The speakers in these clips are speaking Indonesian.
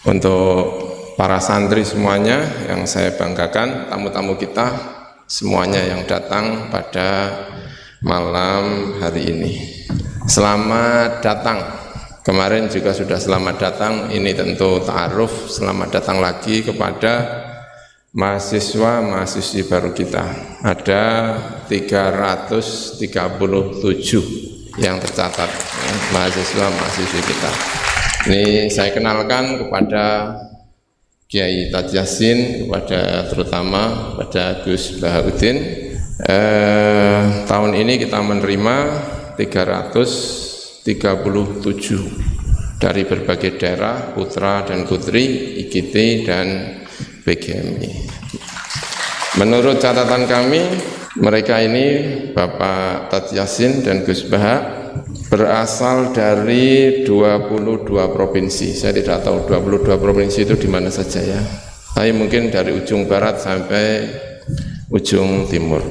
Untuk para santri semuanya yang saya banggakan, tamu-tamu kita semuanya yang datang pada malam hari ini, selamat datang. Kemarin juga sudah selamat datang, ini tentu ta'aruf, selamat datang lagi kepada mahasiswa-mahasiswi baru kita. Ada 337 yang tercatat mahasiswa-mahasiswi kita. Ini saya kenalkan kepada Kiai Taj Yassin, kepada terutama pada Gus Bahauddin. Tahun ini kita menerima 337 dari berbagai daerah, putra dan putri IGT dan BGMI. Menurut catatan kami, mereka ini Bapak Taj Yassin dan Gus Baha berasal dari 22 provinsi. Saya tidak tahu 22 provinsi itu di mana saja ya. Tapi mungkin dari ujung barat sampai ujung timur.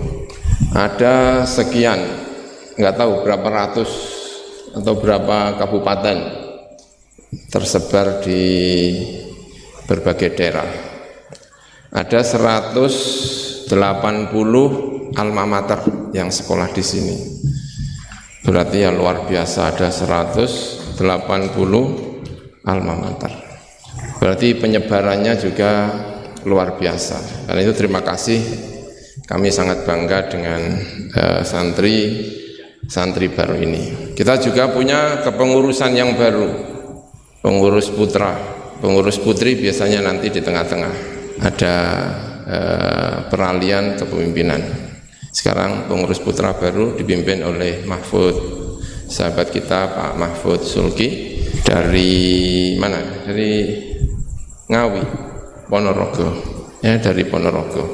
Ada sekian, nggak tahu berapa ratus atau berapa kabupaten tersebar di berbagai daerah. Ada 180 alma mater yang sekolah di sini. Berarti ya luar biasa, ada 180 alma mater. Berarti penyebarannya juga luar biasa. Karena itu terima kasih, kami sangat bangga dengan santri baru ini. Kita juga punya kepengurusan yang baru, pengurus putra, pengurus putri biasanya nanti di tengah-tengah ada peralihan kepemimpinan. Sekarang pengurus putra baru dipimpin oleh Mahfud, sahabat kita Pak Mahfud Sulki dari mana? Dari Ngawi, Ponorogo, ya dari Ponorogo.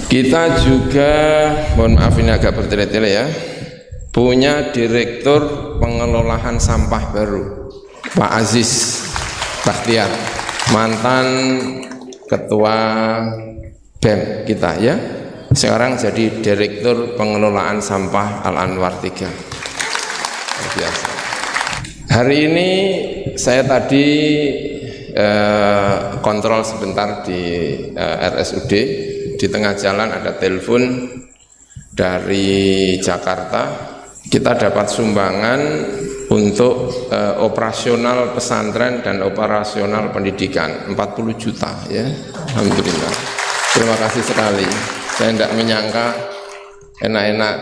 Kita juga, mohon maaf ini agak bertele-tele ya, punya direktur pengelolaan sampah baru, Pak Aziz Bakhtiar, mantan ketua BEM kita ya. Sekarang jadi Direktur Pengelolaan Sampah Al-Anwar 3. Biasa. Hari ini saya tadi kontrol sebentar di RSUD. Di tengah jalan ada telepon dari Jakarta. Kita dapat sumbangan untuk operasional pesantren dan operasional pendidikan 40 juta ya. Alhamdulillah. Terima kasih sekali. Saya tidak menyangka enak-enak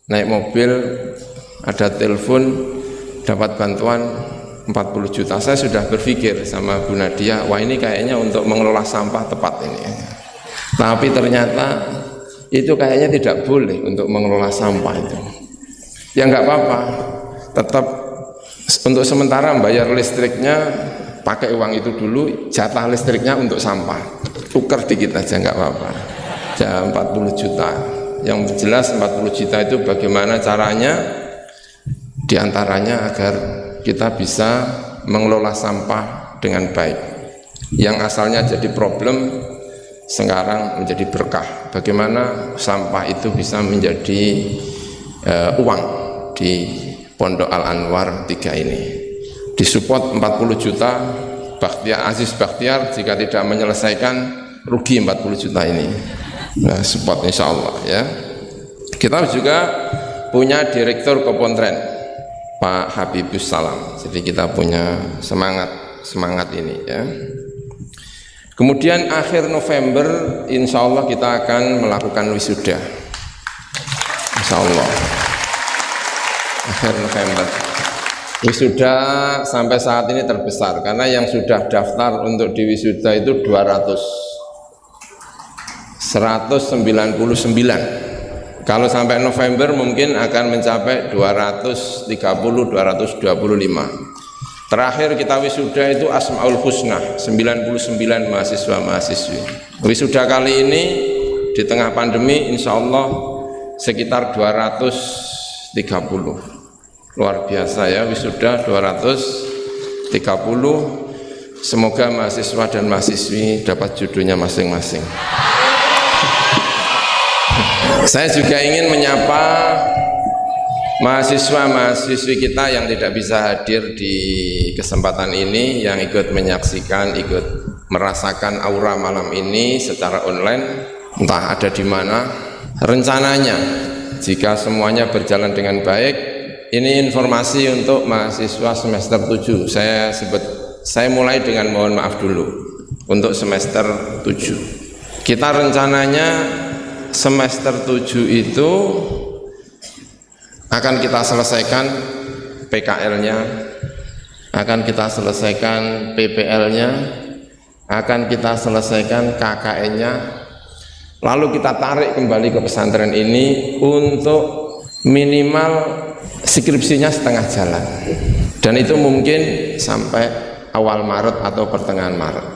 naik mobil, ada telepon, dapat bantuan 40 juta. Saya sudah berpikir sama Bu Nadia, wah ini kayaknya untuk mengelola sampah tepat ini. Tapi ternyata itu kayaknya tidak boleh untuk mengelola sampah itu. Ya nggak apa-apa, tetap untuk sementara bayar listriknya, pakai uang itu dulu, jatah listriknya untuk sampah. Tuker dikit aja nggak apa-apa. 40 juta. Yang jelas 40 juta itu bagaimana caranya, diantaranya agar kita bisa mengelola sampah dengan baik. Yang asalnya jadi problem sekarang menjadi berkah. Bagaimana sampah itu bisa menjadi uang di Pondok Al-Anwar 3 ini. Disupport 40 juta, Aziz Bakhtiar jika tidak menyelesaikan rugi 40 juta ini. Nah, support insya Allah ya. Kita juga punya direktur Kepontren Pak Habibus Salam. Jadi kita punya semangat ini ya. Kemudian akhir November insya Allah kita akan melakukan wisuda. Insya Allah akhir November. Wisuda sampai saat ini terbesar karena yang sudah daftar untuk di wisuda itu 199. Kalau sampai November mungkin akan mencapai 230, 225. Terakhir kita wisuda itu Asmaul Husna, 99 mahasiswa-mahasiswi. Wisuda kali ini di tengah pandemi insya Allah sekitar 230. Luar biasa ya, wisuda 230. Semoga mahasiswa dan mahasiswi dapat judulnya masing-masing. Saya juga ingin menyapa mahasiswa-mahasiswi kita yang tidak bisa hadir di kesempatan ini, yang ikut menyaksikan, ikut merasakan aura malam ini secara online, entah ada di mana. Rencananya jika semuanya berjalan dengan baik, ini informasi untuk mahasiswa semester 7. Saya mulai dengan mohon maaf dulu untuk semester 7. Kita rencananya semester 7 itu akan kita selesaikan PKL-nya, akan kita selesaikan PPL-nya, akan kita selesaikan KKN-nya, lalu kita tarik kembali ke pesantren ini untuk minimal skripsinya setengah jalan, dan itu mungkin sampai awal Maret atau pertengahan Maret.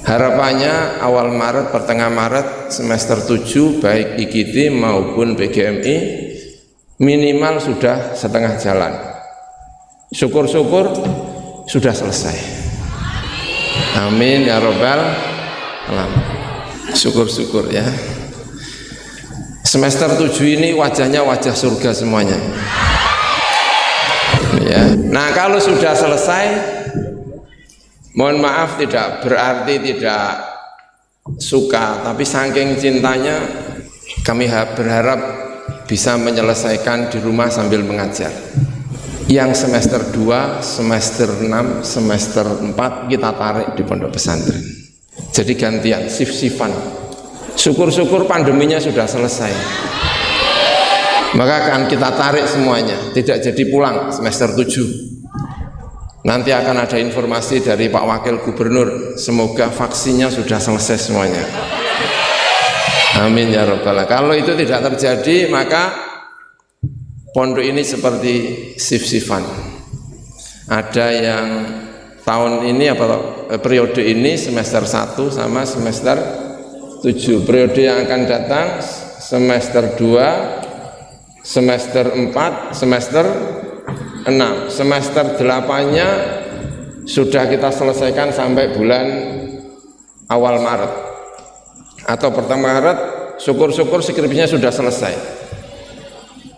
Harapannya awal Maret, pertengahan Maret semester 7 baik IKT maupun PGMI minimal sudah setengah jalan. Syukur-syukur sudah selesai. Amin ya robbal alamin. Syukur-syukur ya. Semester 7 ini wajahnya wajah surga semuanya. Ya. Nah, kalau sudah selesai, mohon maaf tidak berarti tidak suka, tapi saking cintanya kami berharap bisa menyelesaikan di rumah sambil mengajar. Yang semester 2, semester 6, semester 4 kita tarik di pondok pesantren. Jadi gantian, shift-shiftan. Syukur-syukur pandeminya sudah selesai, maka akan kita tarik semuanya, tidak jadi pulang semester 7. Nanti akan ada informasi dari Pak Wakil Gubernur, semoga vaksinnya sudah selesai semuanya. Amin ya robbal alamin. Kalau itu tidak terjadi, maka pondok ini seperti shift-shiftan. Ada yang tahun ini periode ini semester 1 sama semester 7. Periode yang akan datang semester 2, semester 4, semester 6. Semester 8-nya sudah kita selesaikan sampai bulan awal Maret atau pertengahan Maret, syukur-syukur skripsinya sudah selesai.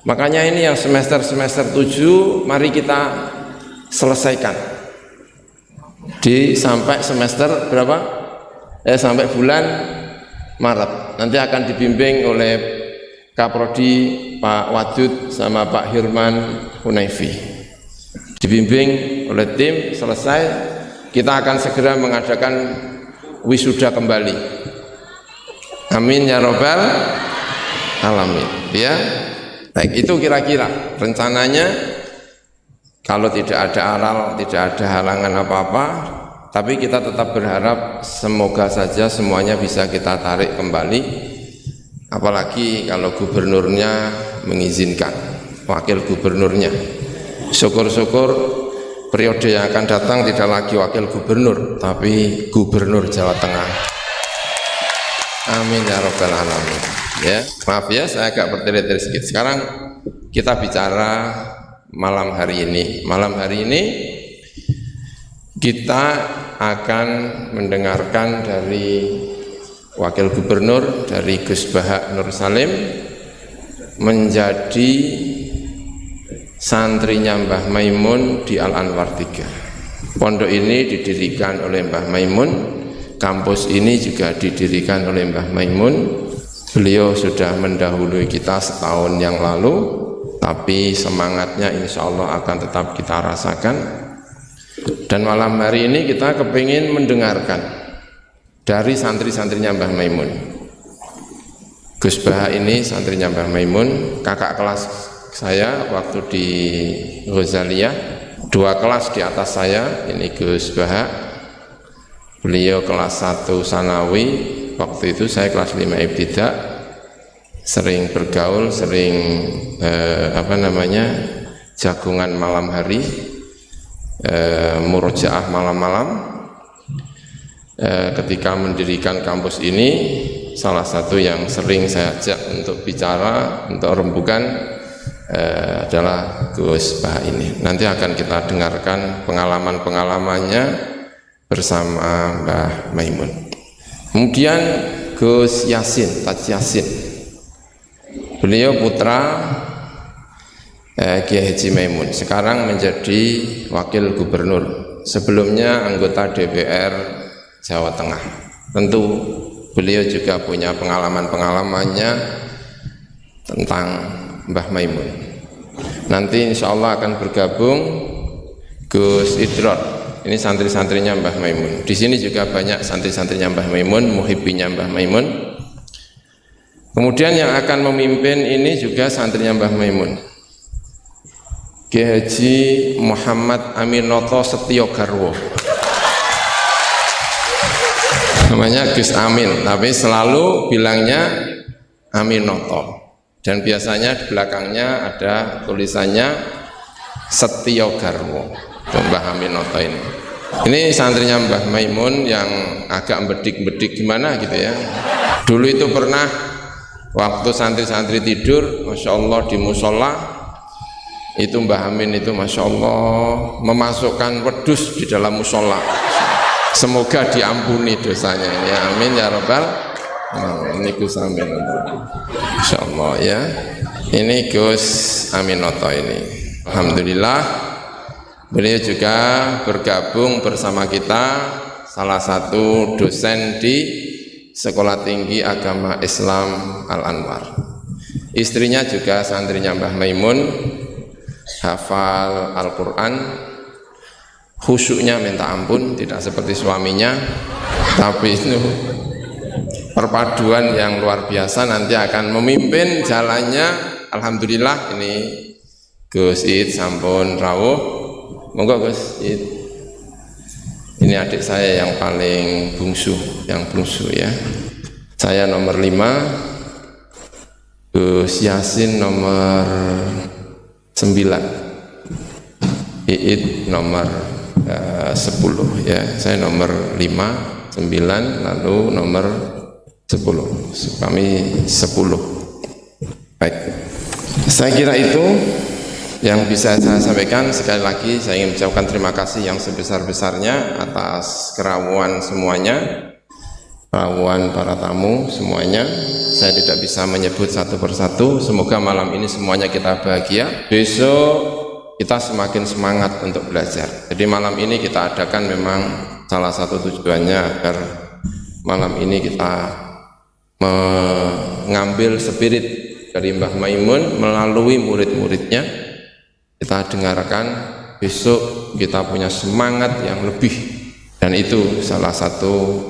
Makanya ini yang semester 7 mari kita selesaikan sampai semester berapa? Sampai bulan Maret. Nanti akan dibimbing oleh Kaprodi Pak Wadud sama Pak Hirman Hunaifi. Dibimbing oleh tim, selesai kita akan segera mengadakan wisuda kembali. Amin ya robbal alamin. Ya, baik, itu kira-kira rencananya. Kalau tidak ada aral, tidak ada halangan apa-apa, tapi kita tetap berharap semoga saja semuanya bisa kita tarik kembali. Apalagi kalau gubernurnya mengizinkan, wakil gubernurnya. Syukur-syukur periode yang akan datang tidak lagi wakil gubernur, tapi gubernur Jawa Tengah. Amin ya robbal alamin. Ya, maaf ya saya agak bertele-tele sedikit. Sekarang kita bicara malam hari ini. Malam hari ini kita akan mendengarkan dari Wakil Gubernur dari Gus Bahak Nur Salim menjadi santrinya Mbah Maimun di Al Anwar 3. Pondok ini didirikan oleh Mbah Maimun. Kampus ini juga didirikan oleh Mbah Maimun. Beliau sudah mendahului kita setahun yang lalu, tapi semangatnya insya Allah akan tetap kita rasakan. Dan malam hari ini kita kepingin mendengarkan dari santri-santrinya Mbah Maimun. Gus Bahak ini santrinya Mbah Maimun, kakak kelas saya waktu di Ghazaliyah, 2 kelas di atas saya. Ini Gus Bahak. Beliau kelas 1 Sanawi, waktu itu saya kelas 5 Ibtidak, sering bergaul, sering jagungan malam hari, murojaah malam-malam. Ketika mendirikan kampus ini, salah satu yang sering saya ajak untuk bicara, untuk rembukan adalah Gus Bahak ini. Nanti akan kita dengarkan pengalaman-pengalamannya bersama Mbah Maimun. Kemudian Gus Yasin, Taj Yasin. Beliau putra Kiai Haji Maimun, sekarang menjadi wakil gubernur, sebelumnya anggota DPR Jawa Tengah. Tentu beliau juga punya pengalaman-pengalamannya tentang Mbah Maimun. Nanti insya Allah akan bergabung Gus Idrot, ini santri-santrinya Mbah Maimun. Di sini juga banyak santri-santrinya Mbah Maimun, muhibbinya Mbah Maimun. Kemudian yang akan memimpin ini juga santrinya Mbah Maimun, Kiai Haji Muhammad Aminoto Setio Garwo, namanya Gus Amin, tapi selalu bilangnya Aminoto, dan biasanya di belakangnya ada tulisannya Setio Garwo. Mbah Aminoto ini santrinya Mbah Maimun yang agak bedik-bedik gimana gitu ya. Dulu itu pernah waktu santri-santri tidur, Masya Allah di musola itu Mbah Amin itu Masya Allah memasukkan wedus di dalam musola. Semoga diampuni dosanya ya, amin ya robbal. Ini Gus Amin, Masya Allah ya, ini Gus Aminoto ini. Alhamdulillah beliau juga bergabung bersama kita, salah satu dosen di Sekolah Tinggi Agama Islam Al-Anwar. Istrinya juga santrinya Mbah Maimun, hafal Al-Quran, khusyuknya minta ampun, tidak seperti suaminya, tapi itu perpaduan yang luar biasa, nanti akan memimpin jalannya. Alhamdulillah ini Gus Id sampun rawuh, monggo Gus Id. Ini adik saya yang paling bungsu, ya. Saya nomor 5, Gus Yasin nomor 9, Iid nomor 10 ya. Saya nomor 5, 9, lalu nomor 10. Kami 10. Baik. Saya kira itu yang bisa saya sampaikan. Sekali lagi saya ingin mengucapkan terima kasih yang sebesar-besarnya atas kerawuan semuanya, kerawuan para tamu semuanya. Saya tidak bisa menyebut satu persatu. Semoga malam ini semuanya kita bahagia. Besok kita semakin semangat untuk belajar. Jadi malam ini kita adakan memang salah satu tujuannya agar malam ini kita mengambil spirit dari Mbah Maimun melalui murid-muridnya. Kita dengarkan, besok kita punya semangat yang lebih, dan itu salah satu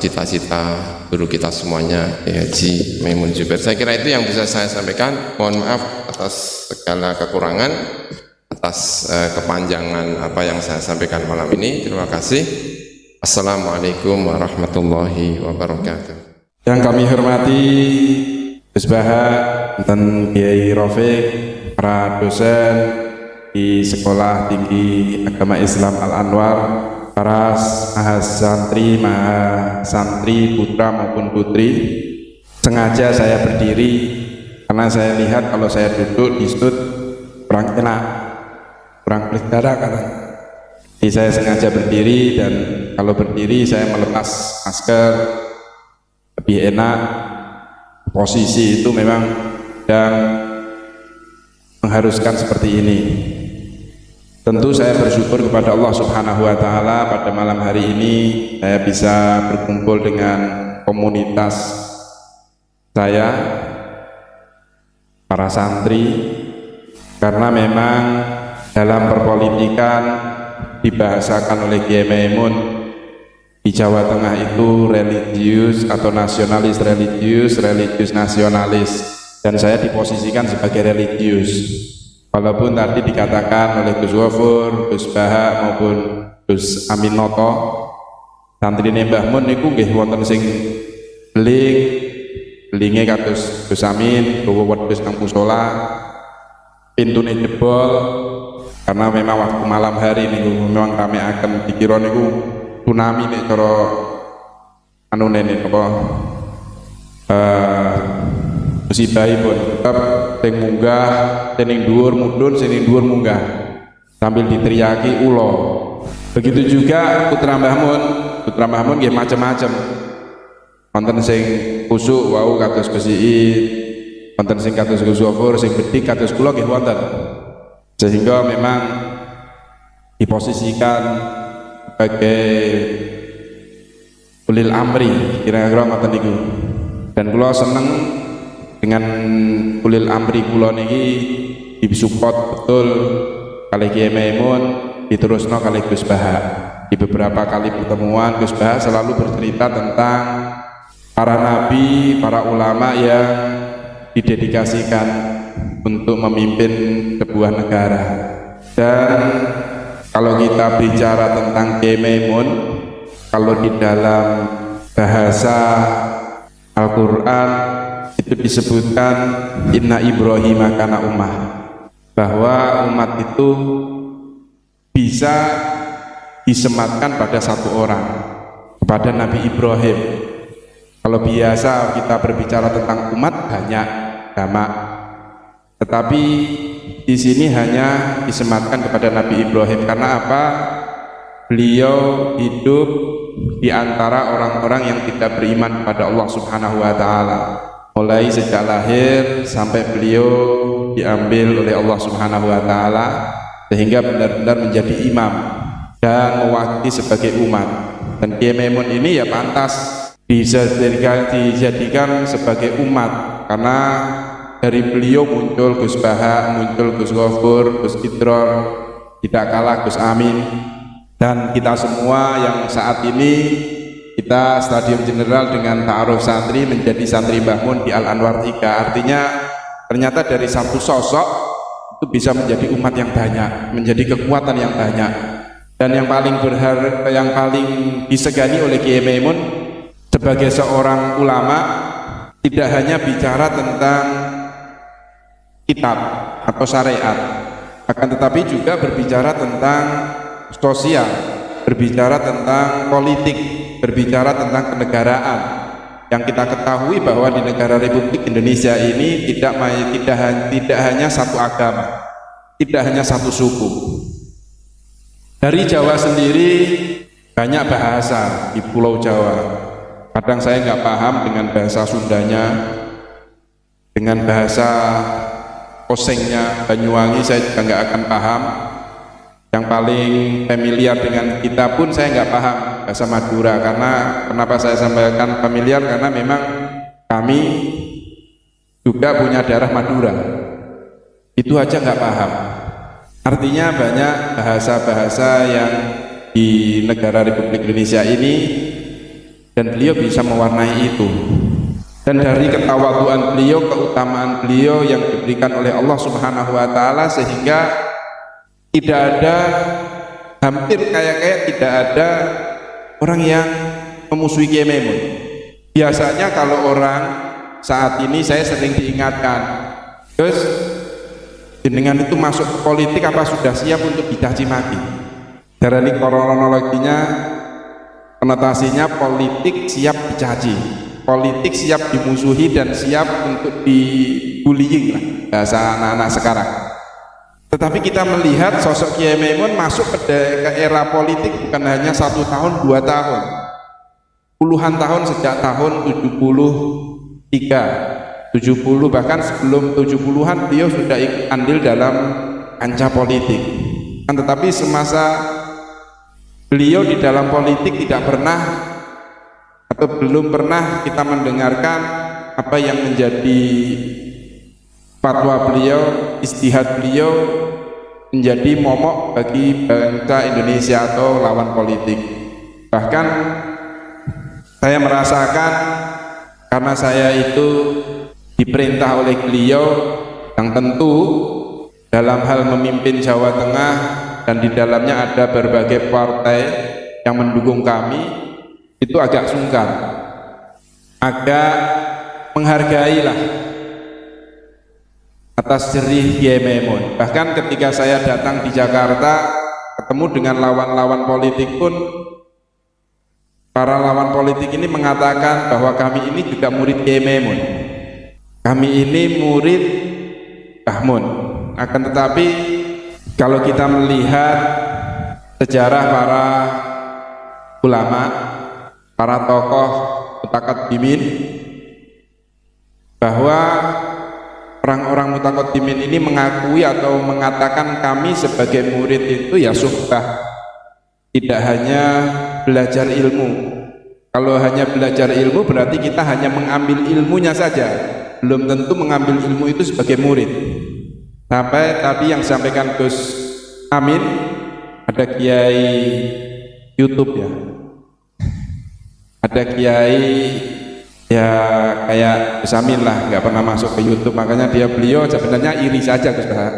cita-cita guru kita semuanya, Haji Maimun Zubair. Saya kira itu yang bisa saya sampaikan. Mohon maaf atas segala kekurangan, atas kepanjangan apa yang saya sampaikan malam ini. Terima kasih. Assalamualaikum warahmatullahi wabarakatuh. Yang kami hormati Gus Baha dan Kiai Rafiq, para dosen di Sekolah Tinggi Agama Islam Al-Anwar, para mahasantri putra maupun putri. Sengaja saya berdiri karena saya lihat kalau saya duduk di sudut kurang enak, kurang berdarah kan. Jadi saya sengaja berdiri, dan kalau berdiri saya melepas masker lebih enak. Posisi itu memang yang mengharuskan seperti ini. Tentu saya bersyukur kepada Allah Subhanahu wa Ta'ala, pada malam hari ini saya bisa berkumpul dengan komunitas saya, para santri, karena memang dalam perpolitikan dibahasakan oleh Kiai Maimun, di Jawa Tengah itu religius atau nasionalis religius, religius nasionalis, dan saya diposisikan sebagai religius. Walaupun tadi dikatakan oleh Gus Wafur, Gus Baha maupun Gus Aminoto, santri Mbah Mun niku nggih wonten sing belinge kados Gus Amin, bawa wedhus nang musala, pintune jebol, karena memang waktu malam hari niku memang rame akan dikira niku tsunami nek cara anune apa musibahipun, sing munggah sing dhuwur mudhun, sing dhuwur munggah sambil diteriaki ulo. Begitu juga putra Mbah Mun nggih macam-macam, wonten sing kusuk wau kados Gus Iid, wonten sing kados Gus Ghafur, sing bedik kados kula nggih wonten. Sehingga memang diposisikan sebagai ulil amri kira-kira ngoten niku. Dan kula seneng dengan ulil amri kula niki disupport betul kali Kiai Maimun, diterusno kali Gus Baha. Di beberapa kali pertemuan Gus Baha selalu bercerita tentang para nabi, para ulama yang didedikasikan untuk memimpin sebuah negara. Dan kalau kita bicara tentang Kiai Maimun, kalau di dalam bahasa Al-Quran itu disebutkan inna Ibrahim kana ummah, bahwa umat itu bisa disematkan pada satu orang, kepada Nabi Ibrahim. Kalau biasa kita berbicara tentang umat banyak jamak, tetapi di sini hanya disematkan kepada Nabi Ibrahim. Karena apa? Beliau hidup di antara orang-orang yang tidak beriman kepada Allah Subhanahu wa taala. Mulai sejak lahir sampai beliau diambil oleh Allah Subhanahu wa taala sehingga benar-benar menjadi imam dan mewakili sebagai umat. Dan Kiai Maimun ini ya pantas dijadikan sebagai umat, karena dari beliau muncul Gus Baha, muncul Gus Ghafur, Gus Idron, tidak kalah Gus Amin, dan kita semua yang saat ini kita Stadium Jenderal dengan ta'aruf santri menjadi santri Mbah Mun di Al Anwar 3. Artinya ternyata dari satu sosok itu bisa menjadi umat yang banyak, menjadi kekuatan yang banyak. Dan yang paling yang paling disegani oleh Kiai Maimun sebagai seorang ulama tidak hanya bicara tentang kitab atau syariat, akan tetapi juga berbicara tentang sosial, berbicara tentang politik, berbicara tentang kenegaraan. Yang kita ketahui bahwa di negara Republik Indonesia ini tidak hanya satu agama, tidak hanya satu suku. Dari Jawa sendiri banyak bahasa di Pulau Jawa. Kadang saya nggak paham dengan bahasa Sundanya, dengan bahasa Osengnya Banyuwangi saya juga nggak akan paham. Yang paling familiar dengan kita pun saya nggak paham bahasa Madura. Karena kenapa saya sampaikan familiar? Karena memang kami juga punya darah Madura. Itu aja nggak paham. Artinya banyak bahasa-bahasa yang di negara Republik Indonesia ini, dan beliau bisa mewarnai itu. Dan dari ketawaduan beliau, keutamaan beliau yang diberikan oleh Allah Subhanahu wa taala, sehingga tidak ada, hampir kayak tidak ada orang yang memusuhi Kiai Maimun. Biasanya kalau orang saat ini saya sering diingatkan, terus jenengan itu masuk ke politik apa sudah siap untuk dicaci maki? Darani kronologinya, konotasinya politik siap dicaci, politik siap dimusuhi dan siap untuk dibullying lah bahasa anak-anak sekarang. Tetapi kita melihat sosok Kiai Maimun masuk ke era politik bukan hanya 1 tahun 2 tahun, puluhan tahun, sejak tahun 73, 70, bahkan sebelum 70-an beliau sudah ikut andil dalam kancah politik. Tetapi semasa beliau di dalam politik tidak pernah atau belum pernah kita mendengarkan apa yang menjadi fatwa beliau, istihad beliau menjadi momok bagi bangsa Indonesia atau lawan politik. Bahkan saya merasakan, karena saya itu diperintah oleh beliau yang tentu dalam hal memimpin Jawa Tengah, dan di dalamnya ada berbagai partai yang mendukung kami, itu agak sungkan, agak menghargailah atas jerih Kiai Maimun. Bahkan ketika saya datang di Jakarta ketemu dengan lawan-lawan politik pun, para lawan politik ini mengatakan bahwa kami ini juga murid Kiai Maimun, kami ini murid Mbah Mun. Akan tetapi kalau kita melihat sejarah para ulama, para tokoh mutaqaddimin, bahwa orang-orang mutaqaddimin ini mengakui atau mengatakan kami sebagai murid itu ya suhbah, tidak hanya belajar ilmu. Kalau hanya belajar ilmu berarti kita hanya mengambil ilmunya saja, belum tentu mengambil ilmu itu sebagai murid. Sampai tadi yang sampaikan Gus Amin, ada kiai YouTube ya, ada kiai ya kayak Gus Amin lah, nggak pernah masuk ke YouTube, makanya beliau sebenarnya iri saja Gus Bahar.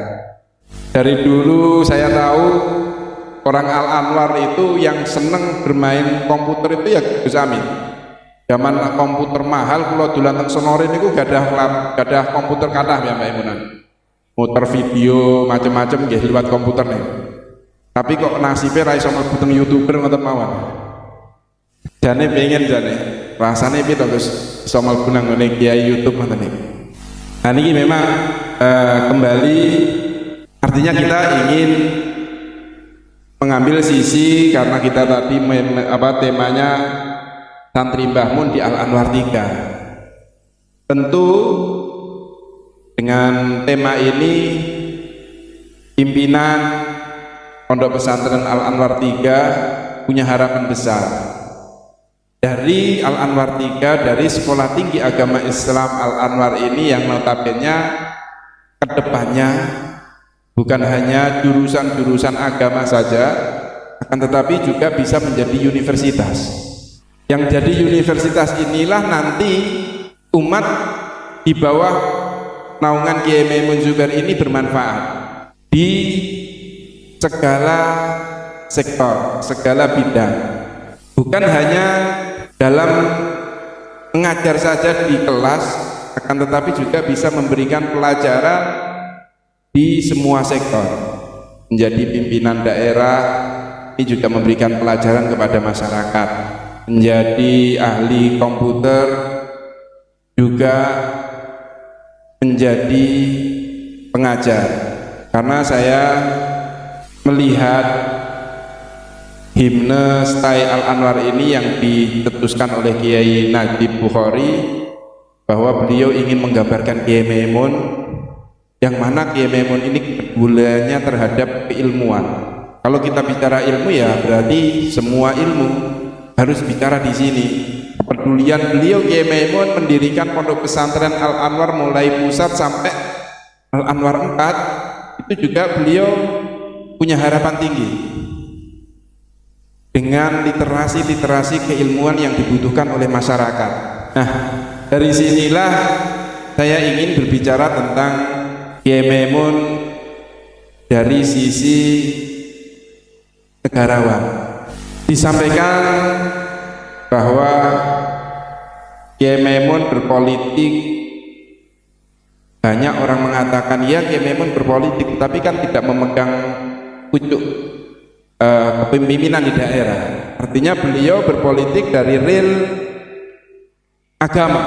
Dari dulu saya tahu orang Al Anwar itu yang seneng bermain komputer itu ya Gus Amin. Zaman komputer mahal, kalau dolan teng Sonorin itu gak ada komputer kathah ya Mbak Imunan. Muter video macam-macam nggih liwat komputer nih. Tapi kok nasibnya ra iso mlebu teng YouTuber ngoten mawon. Jane pengen jane. Rasane piye to Gus iso mlebu nang ngene kiai YouTube ngoten niku. Nah niki memang kembali artinya kita ingin mengambil sisi karena kita tadi temanya Santri Mbah Mun di Al Anwar 3. Tentu dengan tema ini pimpinan Pondok Pesantren Al Anwar 3 punya harapan besar. Dari Al Anwar 3, dari Sekolah Tinggi Agama Islam Al Anwar ini yang notabene kedepannya bukan hanya jurusan-jurusan agama saja, akan tetapi juga bisa menjadi universitas. Yang jadi universitas inilah nanti umat di bawah naungan Kiai Maimun Zubair ini bermanfaat di segala sektor, segala bidang. Bukan hanya dalam mengajar saja di kelas, akan tetapi juga bisa memberikan pelajaran di semua sektor. Menjadi pimpinan daerah ini juga memberikan pelajaran kepada masyarakat. Menjadi ahli komputer juga menjadi pengajar. Karena saya melihat himne Stay Al Anwar ini yang ditetuskan oleh Kiai Najib Bukhari, bahwa beliau ingin menggambarkan Kiai Maimun, yang mana Kiai Maimun ini kepeduliannya terhadap keilmuan. Kalau kita bicara ilmu ya berarti semua ilmu harus bicara di sini. Kepedulian beliau Kiai Maimun mendirikan Pondok Pesantren Al Anwar mulai pusat sampai Al Anwar 4, itu juga beliau punya harapan tinggi dengan literasi keilmuan yang dibutuhkan oleh masyarakat. Nah, dari sinilah saya ingin berbicara tentang Kiai Maimun dari sisi negarawan. Disampaikan bahwa Kiai Maimun berpolitik, banyak orang mengatakan ya Kiai Maimun berpolitik, tapi kan tidak memegang pucuk kepemimpinan di daerah. Artinya beliau berpolitik dari real agama.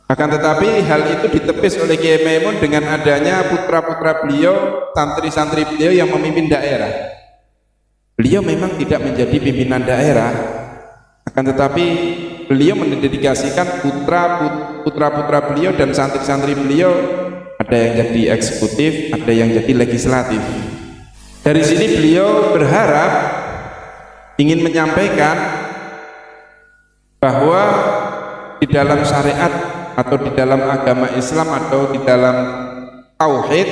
Akan tetapi hal itu ditepis oleh Kiai Maimun dengan adanya putra-putra beliau, santri-santri beliau yang memimpin daerah. Beliau memang tidak menjadi pimpinan daerah, akan tetapi beliau mendedikasikan putra-putra beliau dan santri-santri beliau, ada yang jadi eksekutif, ada yang jadi legislatif. Dari sini beliau berharap ingin menyampaikan bahwa di dalam syariat atau di dalam agama Islam atau di dalam tauhid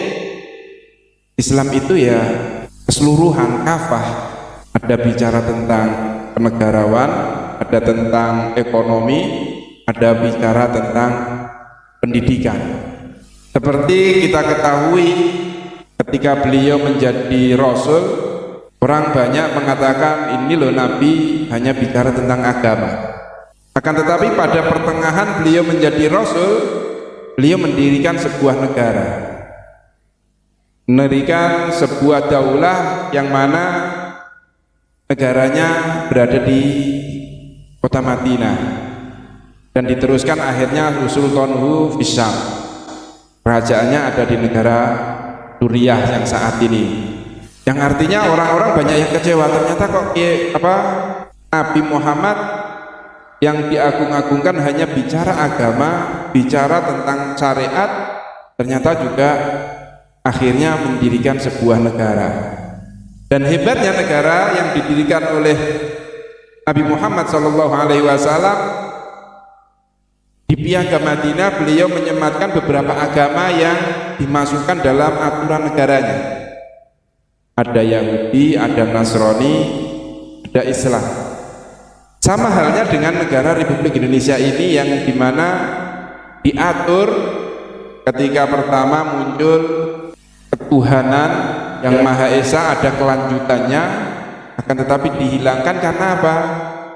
Islam itu ya keseluruhan, kafah. Ada bicara tentang kenegarawan, ada tentang ekonomi, ada bicara tentang pendidikan. Seperti kita ketahui, ketika beliau menjadi Rasul, orang banyak mengatakan ini loh Nabi hanya bicara tentang agama. Akan tetapi pada pertengahan beliau menjadi Rasul, beliau mendirikan sebuah negara, mendirikan sebuah daulah yang mana negaranya berada di kota Madinah, dan diteruskan akhirnya Sultanuhu Fisham, kerajaannya ada di negara Suriah yang saat ini, yang artinya orang-orang banyak yang kecewa, ternyata kok Nabi Muhammad yang diagung-agungkan hanya bicara agama, bicara tentang syariat, ternyata juga akhirnya mendirikan sebuah negara. Dan hebatnya negara yang didirikan oleh Nabi Muhammad SAW, di Piagam Madinah beliau menyematkan beberapa agama yang dimasukkan dalam aturan negaranya. Ada Yahudi, ada Nasrani, ada Islam. Sama halnya dengan negara Republik Indonesia ini yang dimana diatur ketika pertama muncul ketuhanan yang Maha Esa, ada kelanjutannya, akan tetapi dihilangkan karena apa?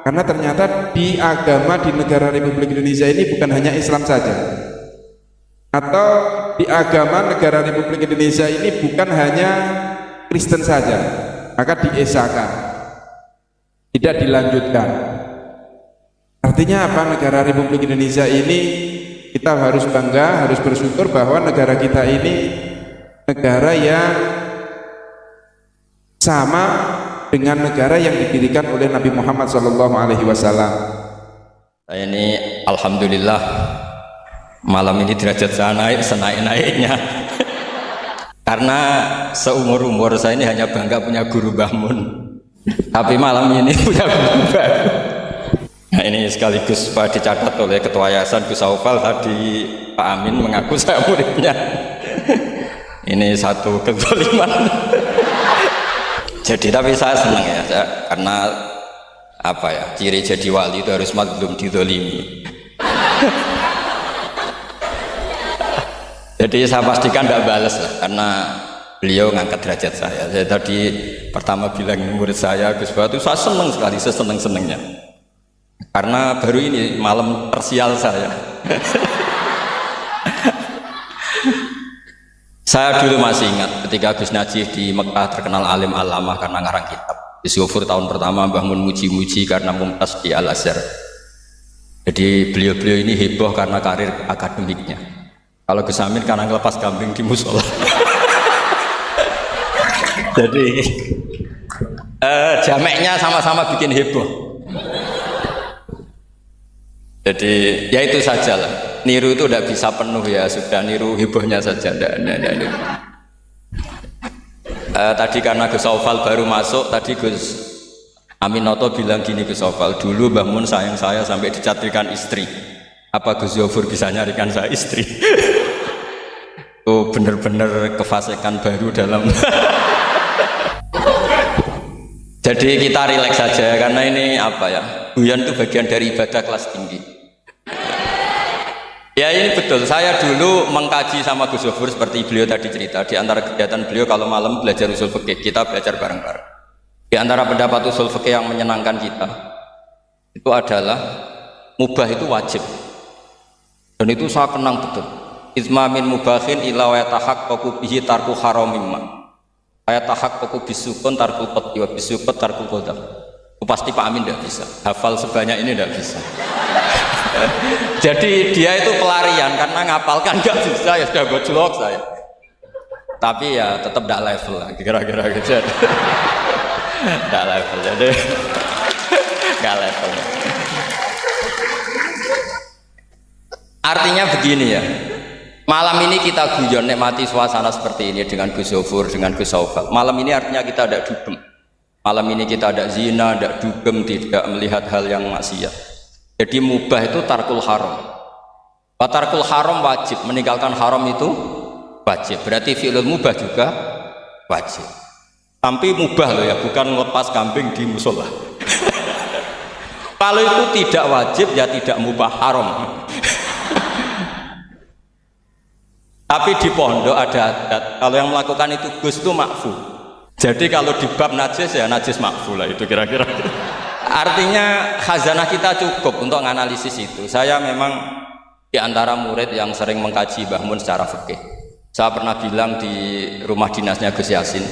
Karena ternyata di agama di negara Republik Indonesia ini bukan hanya Islam saja, atau di agama negara Republik Indonesia ini bukan hanya Kristen saja, maka diesakan, tidak dilanjutkan. Artinya apa? Negara Republik Indonesia ini kita harus bangga, harus bersyukur bahwa negara kita ini negara yang sama dengan negara yang didirikan oleh Nabi Muhammad SAW. Saya ini alhamdulillah malam ini derajat saya naik senaik-naiknya. Karena seumur-umur saya ini hanya bangga punya guru Mbah Mun. Tapi malam ini punya guru baru. Nah, ini sekaligus Pak dicatat oleh Ketua Yayasan Gus Aufal tadi, Pak Amin mengaku saya muridnya. Ini satu kezaliman. Jadi tapi saya senang ya, karena apa ya, ciri jadi wali itu harus mazlum dizalimi. Jadi saya pastikan tidak balas lah, karena beliau ngangkat derajat saya. Saya tadi pertama bilang murid saya Gus Bah itu saya senang sekali, seseneng-senengnya. Karena baru ini malam tersial saya. Saya dulu masih ingat ketika Gus Najih di Mekah terkenal alim alamah karena ngarang kitab. Gus Gofur tahun pertama Mbah Mun muji-muji karena mumtaz di Al-Azhar. Jadi beliau-beliau ini heboh karena karir akademiknya. Kalau Gus Amin karena ngelepas kambing di musola. Jadi jameknya sama-sama bikin heboh. Jadi ya itu saja lah. Niru itu tidak bisa penuh ya, sudah niru hebohnya saja. Tadi karena Gus Aufal baru masuk, tadi Gus Aminoto bilang gini, Gus Aufal, dulu Mbah Mun sayang saya sampai dicatrikan istri. Apa Gus Gofur bisa nyarikan saya istri? Oh bener-bener kefasikan baru dalam. Jadi kita rileks saja karena ini apa ya, guyon itu bagian dari ibadah kelas tinggi. Ya ini betul, saya dulu mengkaji sama Gus Gofur seperti beliau tadi cerita. Di antara kegiatan beliau kalau malam belajar usul fikih, kita belajar bareng-bareng. Di antara pendapat usul fikih yang menyenangkan kita itu adalah mubah itu wajib. Dan itu saya kenang betul. Izma min mubahin ila wa yatahaqqaqu bihi tarku haramimma. Wa yatahaqqaqu bisukun tarkul qat'i wa bisukut tarkul qadar. Itu pasti Pak Amin tidak bisa. Hafal sebanyak ini tidak bisa. Jadi dia itu pelarian karena ngapalkan nggak bisa, ya sudah gojlok saya. Tapi ya tetap tidak level lah, kira-kira gitu. Tidak level, jadi nggak level. Artinya begini ya, malam ini kita guyon nikmati suasana seperti ini dengan Gus Gofur, dengan Gus Aufal. Malam ini artinya kita ada dugem. Malam ini kita ada zina, ada dugem, tidak melihat hal yang maksiat. Jadi mubah itu tarkul haram. Tarkul haram wajib, meninggalkan haram itu wajib. Berarti fi'lul mubah juga wajib. Tapi mubah loh ya, bukan lepas kambing di musola. Kalau itu tidak wajib ya tidak mubah, haram. Tapi di pondok ada adat, kalau yang melakukan itu Gus itu makfu. Jadi kalau di bab najis ya najis makfu lah, itu kira-kira. Artinya khazanah kita cukup untuk menganalisis itu. Saya memang di antara murid yang sering mengkaji Mbah Mun secara fikih. Saya pernah bilang di rumah dinasnya Gus Yasin,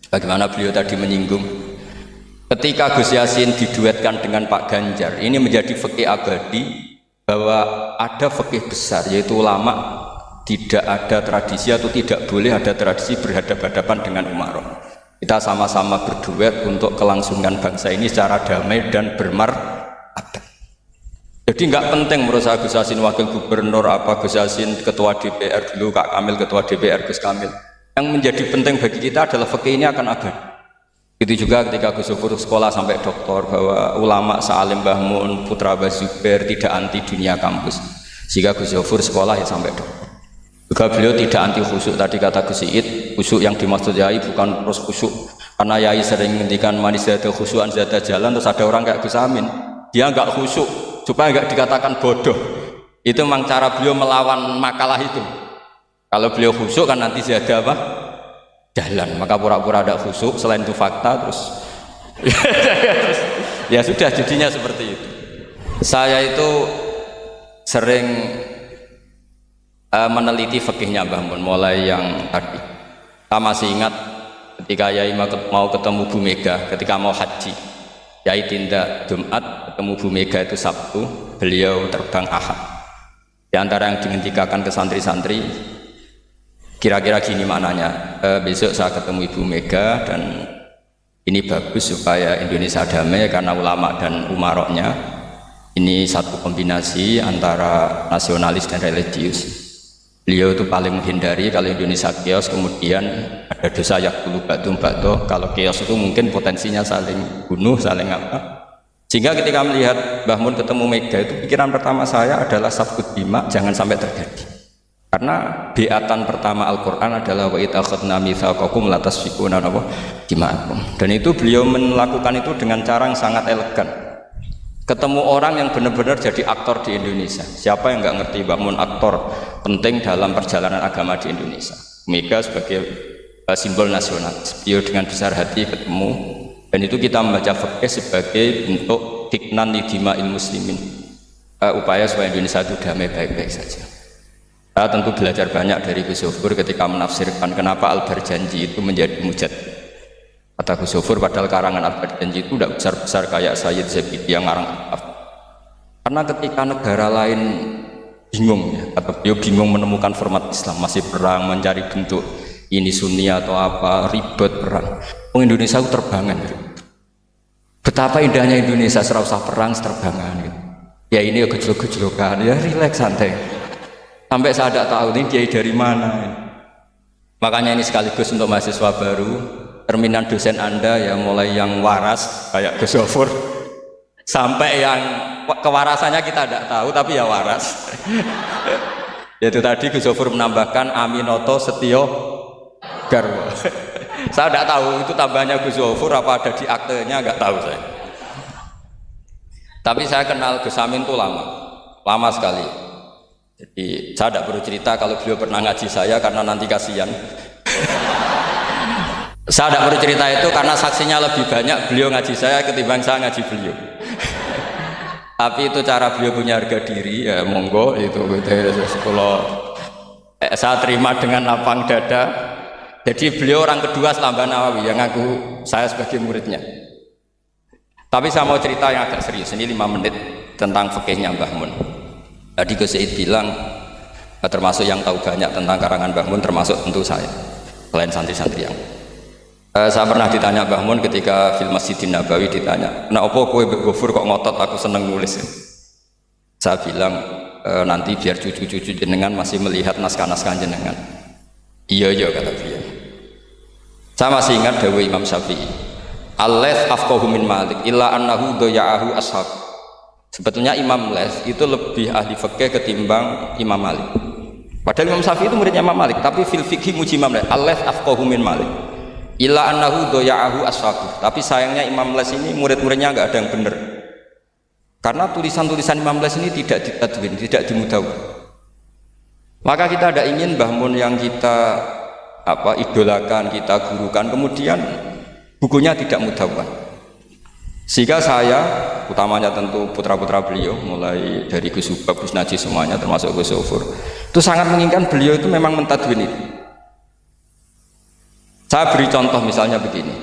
bagaimana beliau tadi menyinggung, ketika Gus Yasin diduetkan dengan Pak Ganjar, ini menjadi fikih abadi bahwa ada fikih besar, yaitu ulama tidak ada tradisi atau tidak boleh ada tradisi berhadapan-hadapan dengan umarok. Kita sama-sama berduet untuk kelangsungan bangsa ini secara damai dan bermartabat. Jadi nggak penting menurut saya Gus Yassin wakil gubernur, apa Gus Yassin ketua DPR dulu, Kak Kamil ketua DPR, Gus Kamil. Yang menjadi penting bagi kita adalah fikih ini akan abadi. Itu juga ketika Gus Zufur sekolah sampai doktor, bahwa ulama Sa'alim Mbah Mun, Putra Mbah Zubair tidak anti dunia kampus. Sehingga Gus Zufur sekolah ya sampai doktor. Juga beliau tidak anti khusyuk, tadi kata Gus Iid, khusyuk yang dimaksud Yai bukan terus khusyuk. Karena Yai sering menghentikan manis zada khusyuan zada jalan, terus ada orang kayak Gus Amin, dia nggak khusyuk supaya nggak dikatakan bodoh. Itu memang cara beliau melawan makalah itu. Kalau beliau khusyuk kan nanti zada apa? Jalan, maka pura-pura ada khusyuk, selain itu fakta terus ya sudah jadinya seperti itu. Saya itu sering meneliti fikihnya Mbah Mun, mulai yang tadi. Saya masih ingat ketika Yai mau ketemu Bu Mega ketika mau haji. Yai tindak Jumat, ketemu Bu Mega itu Sabtu, beliau terbang Ahad. Di antara yang dihentikan ke santri-santri, kira-kira gini maknanya, besok saya ketemu Ibu Mega dan ini bagus supaya Indonesia damai karena ulama dan umaroknya ini satu kombinasi antara nasionalis dan religius. Beliau itu paling menghindari kalau Indonesia chaos, kemudian ada dosa yakulu batu batu. Kalau chaos itu mungkin potensinya saling bunuh, saling apa. Sehingga ketika melihat Mbah Mun ketemu Mega itu pikiran pertama saya adalah safkut dima, jangan sampai terjadi. Karena beatan pertama Al-Quran adalah wa idza akhadna mitsaqakum la tasfikuna dima'akum. Dan itu beliau melakukan itu dengan cara yang sangat elegan. Ketemu orang yang benar-benar jadi aktor di Indonesia. Siapa yang nggak ngerti Mbah Mun aktor penting dalam perjalanan agama di Indonesia. Mega sebagai simbol nasional. Beliau dengan besar hati ketemu, dan itu kita membaca fikih sebagai bentuk hiknan lidima'il muslimin, upaya supaya Indonesia itu damai baik-baik saja. Saya tentu belajar banyak dari Gus Zufur ketika menafsirkan kenapa Al-Barjanji itu menjadi mujad. Kata Gus Zufur, padahal karangan Al-Barjanji itu tidak besar-besar kayak Sayyid Zabidi yang ngarang kitab. Karena ketika negara lain bingung, ya, atau beliau bingung menemukan format Islam, masih perang, mencari bentuk ini Sunni atau apa, ribet perang. Indonesia itu terbangan. Betapa indahnya Indonesia, serasa perang, terbangan. Gitu. Ya ini ya gejolak-gejolokan, ya rileks santai. Sampai saya tidak tahu ini kiai dari mana. Makanya ini sekaligus untuk mahasiswa baru, terminan dosen Anda ya, mulai yang waras kayak Gus Zufur sampai yang kewarasannya kita tidak tahu tapi ya waras. Yaitu tadi Gus Zufur menambahkan Aminoto Setio Garwo. Saya tidak tahu itu tambahnya Gus Zufur apa ada di aktenya, nggak tahu saya. Tapi saya kenal Gus Amin itu lama sekali. Jadi saya tidak perlu cerita kalau beliau pernah ngaji saya karena nanti kasihan. Saya tidak perlu cerita itu karena saksinya lebih banyak beliau ngaji saya ketimbang saya ngaji beliau. Tapi itu cara beliau punya harga diri, ya monggo itu kalau saya terima dengan lapang dada. Jadi beliau orang kedua setelah Mbah Nawawi yang ngaku saya sebagai muridnya. Tapi saya mau cerita yang agak serius, ini 5 menit tentang fikihnya Mbah Mun. Tadi Gus Said bilang termasuk yang tahu banyak tentang karangan Mbah Mun termasuk tentu saya, selain santri-santri yang saya pernah ditanya Mbah Mun ketika film Masjidin Nabawi, ditanya, "Nah, apa kowe Mbak Gofur kok ngotot aku seneng nulis?" Saya bilang, nanti biar cucu-cucu jenengan masih melihat naskah-naskah jenengan. Iya kata beliau. Saya masih ingat dawuh Imam Syafi'i, "Al-Laits afqahu min Malik illa annahu daya'ahu ashab." Sebetulnya Imam Les itu lebih ahli fikih ketimbang Imam Malik. Padahal Imam Syafi'i itu muridnya Imam Malik, tapi fil fikih muji Imam Les. Al-Laits afqahu min Malik illa annahu daya'ahu ashab. Tapi sayangnya Imam Les ini murid-muridnya nggak ada yang benar. Karena tulisan-tulisan Imam Les ini tidak ditadwin, tidak dimudawwan. Maka kita tidak ingin Mbah Mun yang kita idolakan, kita gurukan, kemudian bukunya tidak mudawwan. Sehingga saya, utamanya tentu putra-putra beliau, mulai dari Gus Subab, Gus Najih semuanya, termasuk Gus Zufur, itu sangat menginginkan beliau itu memang mentadwin itu. Saya beri contoh misalnya begini,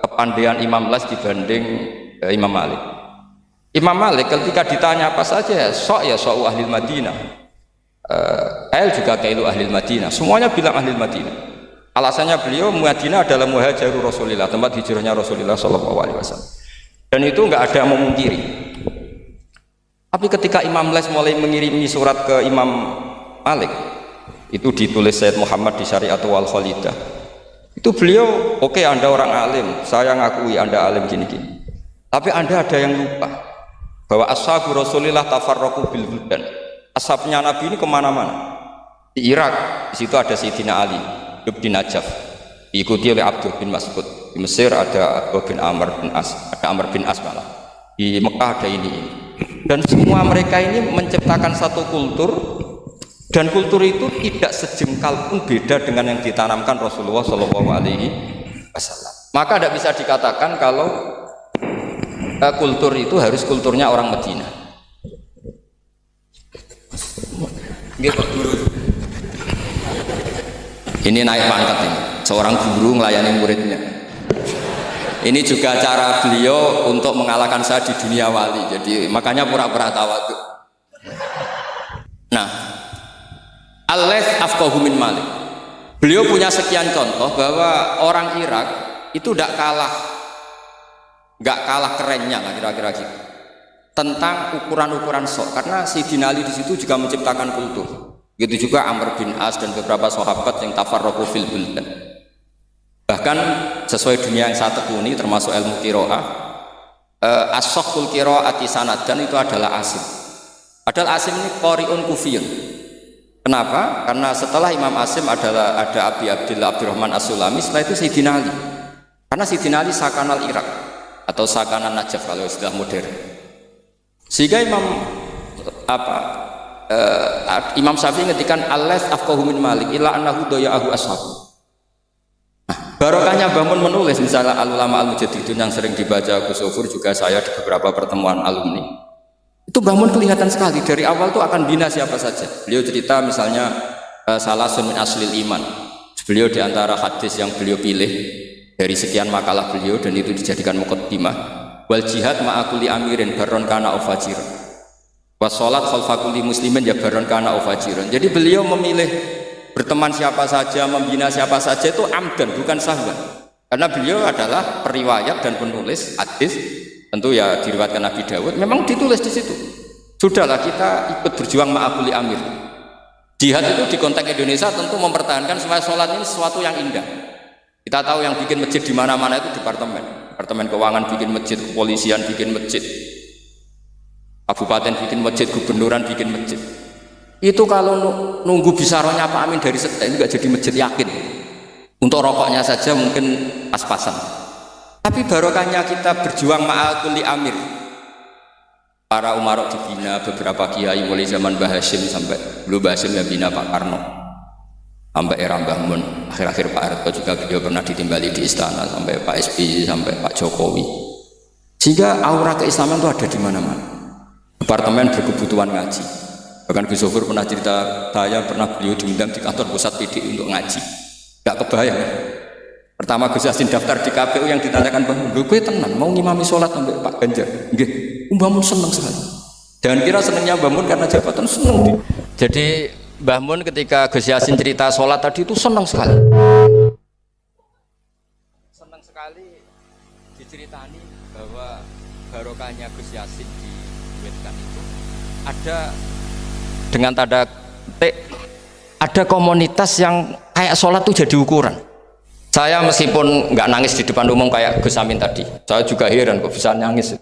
kepandaian Imam Les dibanding Imam Malik. Imam Malik ketika ditanya apa saja, sok ahli Madinah, juga kailu ahli Madinah, semuanya bilang ahli Madinah. Alasannya beliau Madinah adalah muhajirul Rasulillah, tempat hijrahnya Rasulullah SAW. Dan itu nggak ada yang memungkiri. Tapi ketika Imam Les mulai mengirimi surat ke Imam Malik, itu ditulis Sayyid Muhammad di Syariatul Wal Khalidah, itu beliau, oke, Anda orang alim, saya ngakui Anda alim gini-gini, tapi Anda ada yang lupa bahwa ashabu Rasulillah tafarraqu bil buldan. Ashabnya Nabi ini kemana-mana. Di Irak, di situ ada Sayyidina Ali, hidup di Najaf, diikuti oleh Abdul bin Mas'ud. Di Mesir ada Abdul bin Amr bin As, ada Amr bin As malah. Di Mekah ada ini. Dan semua mereka ini menciptakan satu kultur, dan kultur itu tidak sejengkal pun beda dengan yang ditanamkan Rasulullah Shallallahu Alaihi Wasallam. Maka tidak bisa dikatakan kalau kultur itu harus kulturnya orang Medina. Ini naik pangkat ini, seorang guru melayani muridnya. Ini juga cara beliau untuk mengalahkan saya di dunia wali. Jadi makanya pura-pura tawadhu. Nah, Al-Laits afqahu min Malik. Beliau punya sekian contoh bahwa orang Irak itu tidak kalah kerennya lah kira-kira gitu tentang ukuran-ukuran sok, karena Sayyidina Ali di situ juga menciptakan kultur. Begitu juga Amr bin As dan beberapa sahabat yang tafarraqu fil buldan. Bahkan sesuai dunia yang saya tekuni termasuk ilmu qiraah, as-sakhul qiraati sanadan itu adalah Asim. Padahal Asim ini qari'un kufiyun. Kenapa? Karena setelah Imam Asim ada Abi Abdillah Abdurrahman As-Sulami, setelah itu Sayyidina Ali. Karena Sayyidina Ali sakanal Irak atau sakanan Najaf kalau istilah modern. Sehingga Imam Syafi'i ngetikan Al-Laits afqahu min Malik illa annahu daya'ahu ashabu. Nah, barokahnya Bamun menulis misalnya Al-Ulama Al-Mujaddidun yang sering dibaca Gus Sofur, juga saya di beberapa pertemuan alumni. Itu Bamun kelihatan sekali dari awal tuh akan bina siapa saja. Beliau cerita misalnya salasun min aslil iman. Beliau di antara hadis yang beliau pilih dari sekian makalah beliau dan itu dijadikan muqaddimah, wal jihad ma'akuli amirin baron kana ufajiran, wassalat khalfakuli muslimin ya baron kana ufajiran. Jadi beliau memilih berteman siapa saja, membina siapa saja itu amdan, bukan sahwan. Karena beliau adalah periwayat dan penulis hadis, tentu ya diriwayatkan Nabi Dawud, memang ditulis di situ. Sudahlah kita ikut berjuang ma'akuli amir. Jihad itu di konteks Indonesia tentu mempertahankan supaya sholat ini sesuatu yang indah. Kita tahu yang bikin masjid di mana-mana itu departemen keuangan bikin masjid, kepolisian bikin masjid, kabupaten bikin masjid, gubernuran bikin masjid. Itu kalau nunggu bisarohnya Pak Amin dari sekte itu gak jadi masjid, yakin. Untuk rokoknya saja mungkin pas-pasan. Tapi barokahnya kita berjuang ma'akuli amir. Para umarok dibina, beberapa kiai mulai zaman Mbah Hashim sampai dulu Mbah Hashim yang bina Pak Karno, sampai era Mbah Mun, akhir-akhir Pak Harto juga beliau pernah ditimbali di istana, sampai Pak SBY, sampai Pak Jokowi. Sehingga aura keislaman itu ada di mana-mana. Departemen berkebutuhan ngaji. Bahkan Gus Sofur pernah cerita, saya pernah beliau diundang di kantor pusat PD untuk ngaji. Gak kebayang. Pertama Gus Yassin daftar di KPU yang ditanyakan Bang, gue tenang mau ngimami sholat sampai Pak Ganjar. Nggih, Mbah Mun seneng sekali. Jangan kira senengnya Mbah Mun karena jabatan, seneng dia. Jadi Mbah Mun ketika Gus Yassin cerita sholat tadi itu seneng sekali. Seneng sekali diceritani bahwa barokahnya Gus Yassin diwetkan itu ada dengan tanda petik, ada komunitas yang kayak sholat itu jadi ukuran. Saya meskipun nggak nangis di depan umum kayak Gus Amin tadi, saya juga heran kok bisa nangis.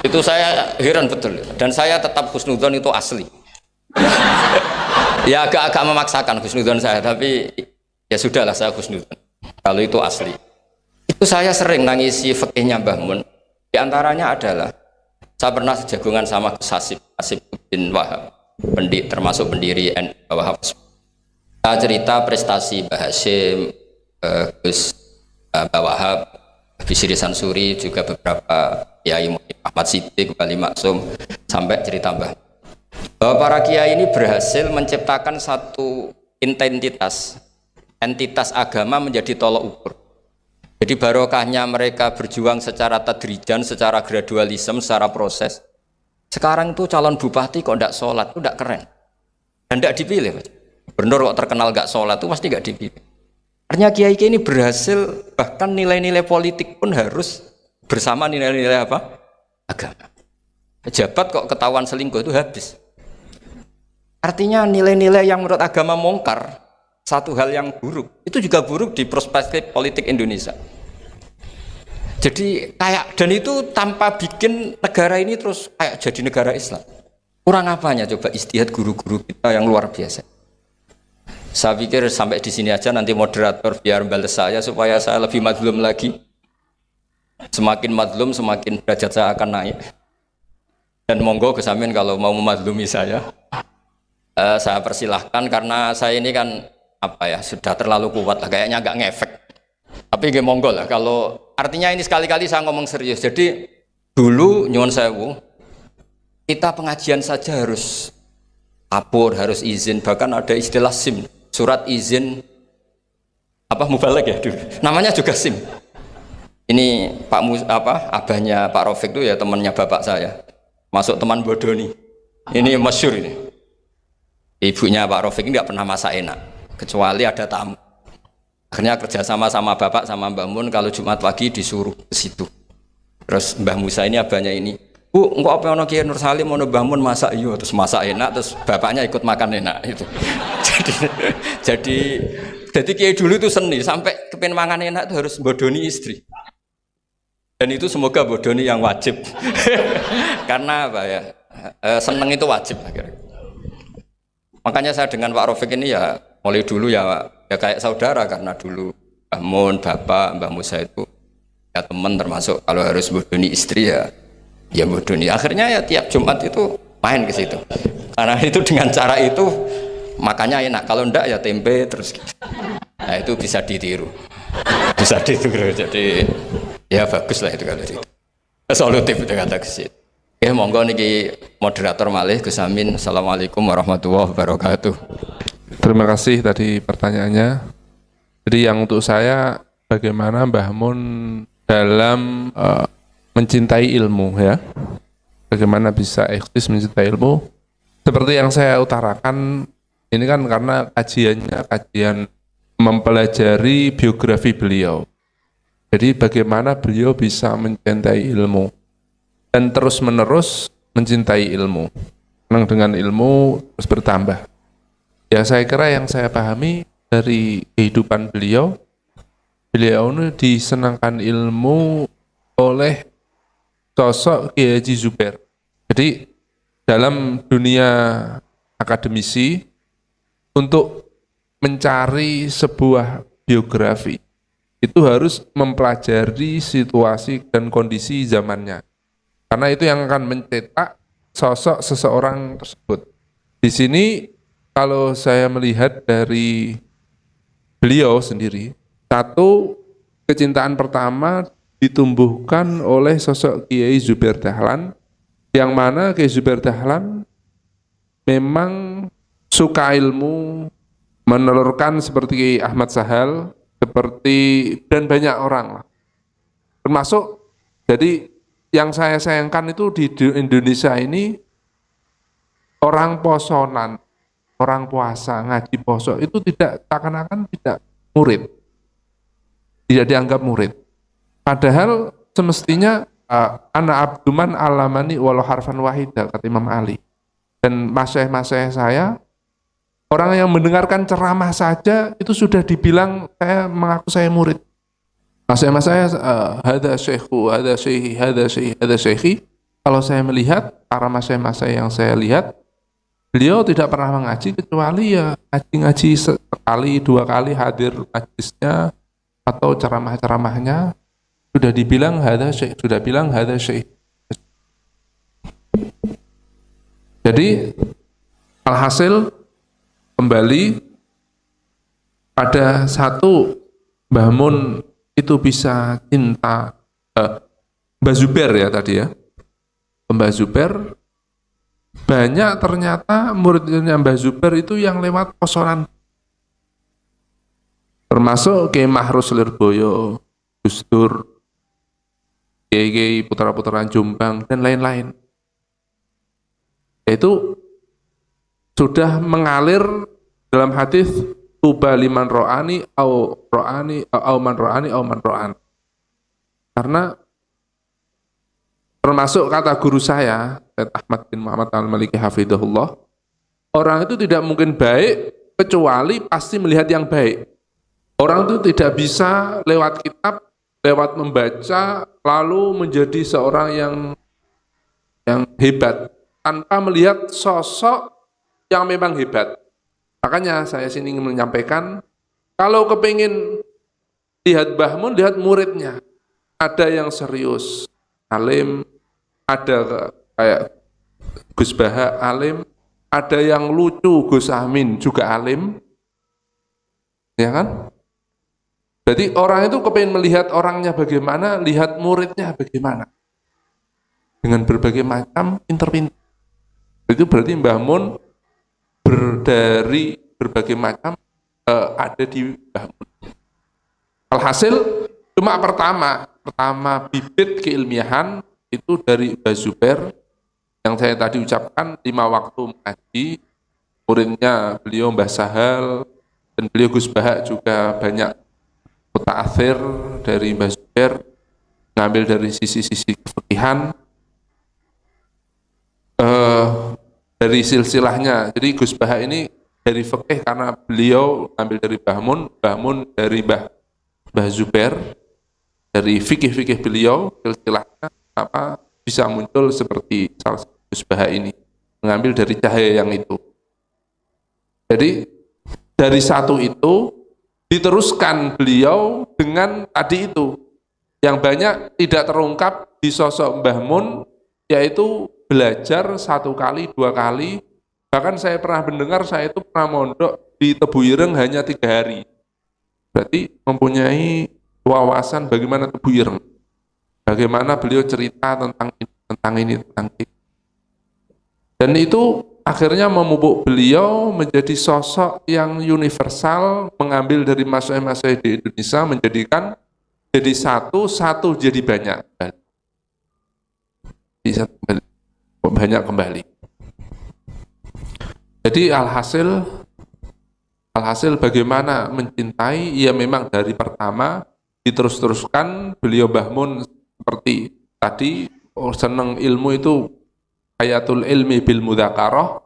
Itu saya heran betul. Dan saya tetap husnudzon itu asli. Ya agak memaksakan husnudzon saya, tapi ya sudahlah saya husnudzon. Kalau itu asli. Itu saya sering nangisi fikihnya Mbah Mun. Di antaranya adalah saya pernah sejagungan sama Gus Hasib bin Wahab, termasuk pendiri NU Wahab. Saya cerita prestasi Mbah Hashim, Gus Wahab, Bisri Sansuri, juga beberapa kiai Ahmad Siddiq, Wali Maksum, sampai cerita Mbah bahwa para kiai ini berhasil menciptakan satu entitas agama menjadi tolok ukur. Jadi barokahnya mereka berjuang secara tadrijan, secara gradualisme, secara proses. Sekarang itu calon bupati kok tidak sholat, itu tidak keren dan tidak dipilih. Gubernur kok terkenal nggak sholat itu pasti nggak dipilih. Artinya kiai ini berhasil, bahkan nilai-nilai politik pun harus bersama nilai-nilai apa? Agama. Pejabat kok ketahuan selingkuh itu habis. Artinya nilai-nilai yang menurut agama mungkar, satu hal yang buruk, itu juga buruk di perspektif politik Indonesia. Jadi dan itu tanpa bikin negara ini terus kayak jadi negara Islam. Kurang apanya coba ijtihad guru-guru kita yang luar biasa. Saya pikir sampai di sini aja, nanti moderator biar balas saya supaya saya lebih madlum lagi. Semakin madlum semakin derajat saya akan naik. Dan monggo Gus Amin kalau mau memadlumi saya persilahkan, karena saya ini kan sudah terlalu kuat lah, kayaknya agak ngefek. Tapi nggih monggo lah, kalau artinya ini sekali-kali saya ngomong serius. Jadi dulu nyuwun sewu, kita pengajian saja harus lapor, harus izin, bahkan ada istilah SIM, surat izin mubalek ya dulu. Namanya juga SIM. Ini abahnya Pak Rafiq itu ya temannya bapak saya. Masuk teman bodoh nih. Ini masyhur ini. Ibunya Pak Rafiq ini nggak pernah masak enak, kecuali ada tamu. Akhirnya kerja sama bapak sama Mbah Mun, kalau Jumat pagi disuruh ke situ. Terus Mbah Musa ini abahnya ini, Bu, engko apa ono Kiai Nur Salim ono Mbah Mun masak iya, terus masak enak, terus bapaknya ikut makan enak itu. jadi Kiai dulu itu seni, sampai kepen mangan enak itu harus bodoni istri. Dan itu semoga bodoni yang wajib. Karena seneng itu wajib akhirnya. Makanya saya dengan Pak Rafiq ini ya mulai dulu ya kayak saudara, karena dulu Mbah Mun, bapak, Mbah Musa itu ya teman, termasuk kalau harus bodoni istri ya bodoni. Akhirnya ya tiap Jumat itu main ke situ. Karena itu dengan cara itu makanya enak, kalau enggak ya tempe terus. Nah itu bisa ditiru. Jadi ya bagus lah itu kalau itu. Solutif itu kata kesit. Monggo niki moderator malih Gus Amin. Assalamualaikum warahmatullahi wabarakatuh. Terima kasih tadi pertanyaannya. Jadi yang untuk saya, bagaimana Mbah Mun dalam mencintai ilmu ya? Bagaimana bisa eksis mencintai ilmu? Seperti yang saya utarakan, ini kan karena kajian mempelajari biografi beliau. Jadi bagaimana beliau bisa mencintai ilmu dan terus-menerus mencintai ilmu. Dengan ilmu terus bertambah. Ya saya kira yang saya pahami dari kehidupan beliau ini disenangkan ilmu oleh sosok Kiai Haji Zubair. Jadi dalam dunia akademisi, untuk mencari sebuah biografi itu harus mempelajari situasi dan kondisi zamannya, karena itu yang akan mencetak sosok seseorang tersebut. Di sini kalau saya melihat dari beliau sendiri, satu, kecintaan pertama ditumbuhkan oleh sosok Kiai Zubair Dahlan, yang mana Kiai Zubair Dahlan memang suka ilmu, menelurkan seperti Kiai Ahmad Sahal, seperti dan banyak orang lah. Termasuk, jadi yang saya sayangkan itu di Indonesia ini orang posonan, orang puasa, ngaji poso itu tidak, seakan-akan tidak murid, tidak dianggap murid. Padahal semestinya ana abduman alamani walau harfan wahida, kata Imam Ali. Dan masyayikh saya, orang yang mendengarkan ceramah saja itu sudah dibilang saya mengaku saya murid. Masyayikh saya hada syekhu, hada syekhi, hada syekhi, hada syekhi. Kalau saya melihat para masyayikh yang saya lihat, beliau tidak pernah mengaji kecuali ya ngaji sekali, dua kali hadir majlisnya atau ceramah-ceramahnya sudah dibilang hada syekh, sudah bilang hada syekh. Jadi alhasil kembali pada satu, Mbah Mun itu bisa cinta Mbah Zubair ya tadi ya, Mbah Zubair banyak ternyata muridnya Mbah Zubair itu yang lewat posonan, termasuk Kiai Mahrus Lirboyo, Gus Dur, Kiai putra-putra Jombang dan lain-lain. Itu sudah mengalir dalam hadis tuba liman ro'ani au man ro'an. Karena termasuk kata guru saya, Said Ahmad bin Muhammad Al-Maliki hafidhahullah, orang itu tidak mungkin baik kecuali pasti melihat yang baik. Orang itu tidak bisa lewat kitab, lewat membaca, lalu menjadi seorang yang hebat tanpa melihat sosok yang memang hebat. Makanya saya sini ingin menyampaikan, kalau kepingin lihat Mbah Mun, lihat muridnya. Ada yang serius, alim, ada kayak Gus Baha alim, ada yang lucu, Gus Amin juga alim, ya kan? Jadi orang itu kepingin melihat orangnya bagaimana, lihat muridnya bagaimana, dengan berbagai macam pinter-pinter. Itu berarti Mbah Mun dari berbagai macam ada di Mbah Mun. Alhasil cuma pertama bibit keilmiahan itu dari Mbah Zubair yang saya tadi ucapkan 5 waktu mengaji, muridnya beliau Mbah Sahal, dan beliau Gus Baha juga banyak muta'athir dari Mbah Zubair, ngambil dari sisi-sisi kefikihan, dari silsilahnya. Jadi Gus Baha ini dari fikih karena beliau ambil dari Mbah Mun dari Mbah Zubair, dari fikih-fikih beliau silsilahnya apa bisa muncul seperti salah satu Gus Baha ini, mengambil dari cahaya yang itu. Jadi dari satu itu diteruskan beliau dengan tadi itu yang banyak tidak terungkap di sosok Mbah Mun, yaitu belajar 1 kali, 2 kali. Bahkan saya pernah mendengar, saya itu pernah mondok di Tebu Ireng hanya 3 hari. Berarti mempunyai wawasan bagaimana Tebu Ireng, bagaimana beliau cerita tentang ini. Dan itu akhirnya memupuk beliau menjadi sosok yang universal, mengambil dari masyayikh-masyayikh di Indonesia, menjadikan jadi satu jadi banyak. Bisa banyak kembali. Jadi alhasil bagaimana mencintai, ya memang dari pertama diterus-teruskan. Beliau Mbah Mun seperti tadi, senang ilmu itu hayatul ilmi bil mudzakarah.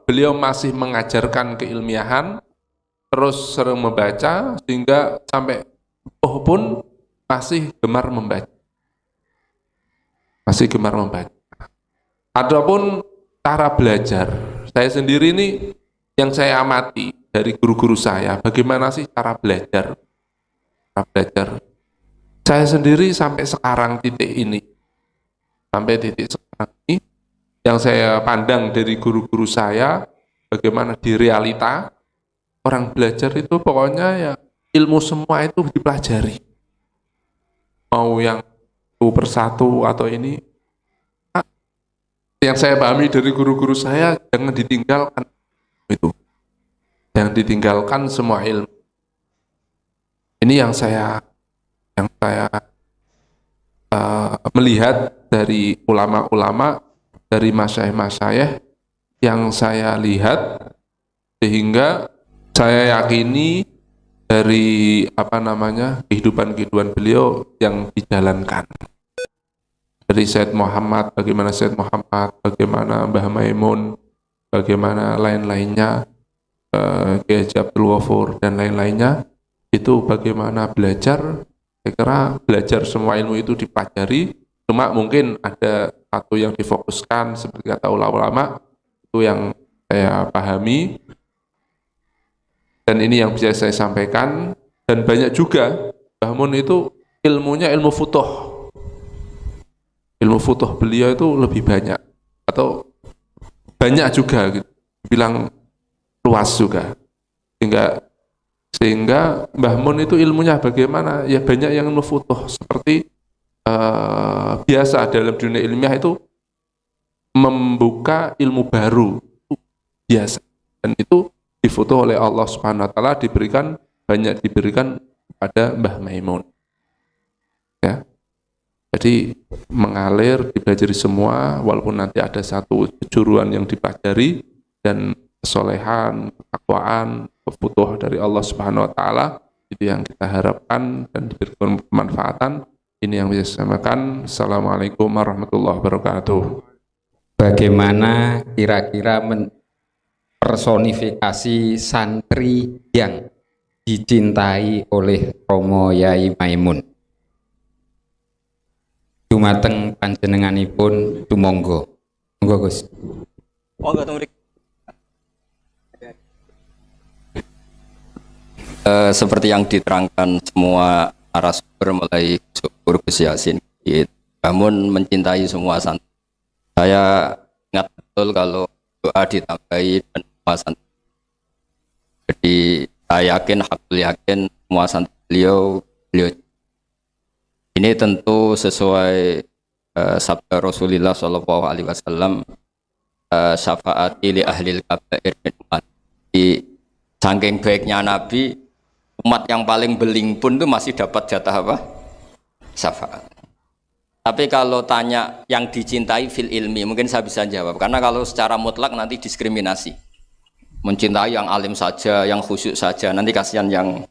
Beliau masih mengajarkan keilmiahan, terus sering membaca sehingga sampai pun masih gemar membaca. Adapun cara belajar, saya sendiri ini yang saya amati dari guru-guru saya, bagaimana sih cara belajar. Saya sendiri sampai sekarang titik sekarang ini, yang saya pandang dari guru-guru saya, bagaimana di realita orang belajar itu pokoknya ya ilmu semua itu dipelajari. Mau yang satu persatu atau ini, yang saya pahami dari guru-guru saya, jangan ditinggalkan itu, jangan ditinggalkan semua ilmu. Ini yang saya melihat dari ulama-ulama, dari masyayikh-masyayikh yang saya lihat, sehingga saya yakini dari kehidupan beliau yang dijalankan. Dari Said Muhammad, bagaimana Said Muhammad, bagaimana Mbah Maimun, bagaimana lain-lainnya, Kiai Abdul Ghafur dan lain-lainnya, itu bagaimana belajar. Saya kira belajar semua ilmu itu dipelajari, cuma mungkin ada satu yang difokuskan seperti kata ulama-ulama, itu yang saya pahami, dan ini yang bisa saya sampaikan. Dan banyak juga Mbah Mun itu ilmunya ilmu futuh. Ilmu futuh beliau itu lebih banyak, atau banyak juga gitu, bilang luas juga, sehingga Mbah Mun itu ilmunya bagaimana, ya banyak yang ilmu futuh, seperti biasa dalam dunia ilmiah itu membuka ilmu baru, biasa, dan itu difutuh oleh Allah Subhanahu wa Ta'ala, banyak diberikan pada Mbah Maimun, ya. Jadi mengalir, dipelajari semua, walaupun nanti ada satu kejuruan yang dipelajari, dan kesolehan, ketakwaan, kebutuhan dari Allah Subhanahu wa Ta'ala, itu yang kita harapkan dan diberikan kemanfaatan. Ini yang bisa saya sampaikan. Assalamualaikum warahmatullahi wabarakatuh. bagaimana kira-kira personifikasi santri yang dicintai oleh Romo Yai Maimun. Dumateng panjenenganipun tumangga. Monggo Gus. Monggo teng mriki. Seperti yang diterangkan semua narasumber mulai Gus Yasin, namun mencintai semua santri. Saya ingat betul kalau doa ditambahi dan semua santri. Jadi saya yakin semua santri beliau. Ini tentu sesuai sabda Rasulullah Shallallahu Alaihi Wasallam, syafaati li ahlil kabair min umat. Saking baiknya Nabi, umat yang paling beling pun itu masih dapat jatah apa? Syafaat. Tapi kalau tanya yang dicintai fil ilmi, mungkin saya bisa jawab. Karena kalau secara mutlak nanti diskriminasi. Mencintai yang alim saja, yang khusyuk saja, nanti kasihan yang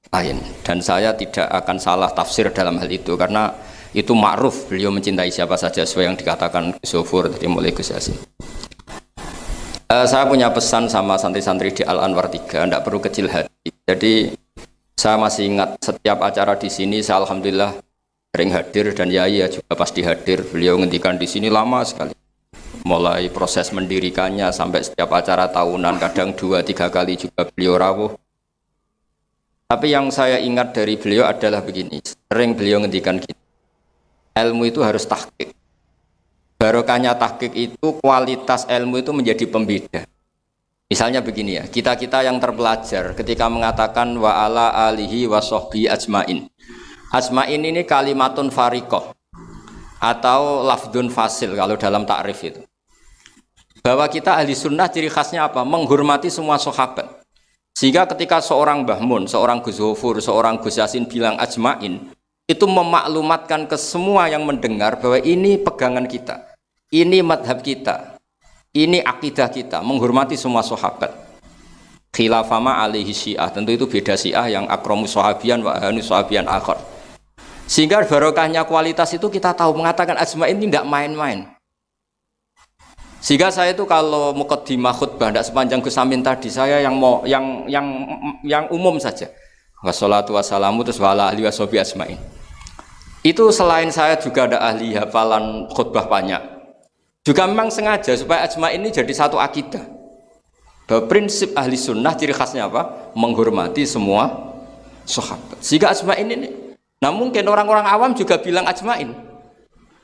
lain. Dan saya tidak akan salah tafsir dalam hal itu, karena itu ma'ruf, beliau mencintai siapa saja sesuai yang dikatakan Gus Sofur dari mulai Gus Yasin. Saya punya pesan sama santri-santri di Al Anwar 3, tidak perlu kecil hati. Jadi saya masih ingat setiap acara di sini, saya alhamdulillah sering hadir, dan Yai juga pasti hadir. Beliau ngendikan di sini lama sekali, mulai proses mendirikannya sampai setiap acara tahunan, kadang 2-3 kali juga beliau rawuh. Tapi yang saya ingat dari beliau adalah begini, sering beliau ngendikan gini, ilmu itu harus tahqiq. Barokahnya tahqiq itu, kualitas ilmu itu menjadi pembeda. Misalnya begini ya, kita-kita yang terpelajar ketika mengatakan wa ala alihi wa sahbihi ajmain. Ajmain ini kalimatun fariqah atau lafdun fasil kalau dalam takrif itu. Bahwa kita ahli sunnah ciri khasnya apa? Menghormati semua sahabat. Sehingga ketika seorang Mbah Mun, seorang Gus Hofur, seorang Gus Yasin bilang ajmain, itu memaklumatkan ke semua yang mendengar bahwa ini pegangan kita, ini madhab kita, ini akidah kita, menghormati semua sahabat. Khilafama alaihi syiah, tentu itu beda syiah yang akramu sahabian wa ahanu sahabian akhar. Sehingga barokahnya kualitas itu kita tahu, mengatakan ajmain ini tidak main-main. Sehingga saya itu kalau muqaddimah khutbah tidak sepanjang Gus Amin tadi, saya yang mau yang umum saja. Wassalatu wassalamu terus wa ala alihi washabihi ajmain. Itu selain saya juga ada ahli hafalan khutbah banyak. Juga memang sengaja supaya ajmain ini jadi satu akidah. Bahwa prinsip ahli sunnah ciri khasnya apa? Menghormati semua sahabat. Sehingga ajmain ini. Nah mungkin orang-orang awam juga bilang ajmain.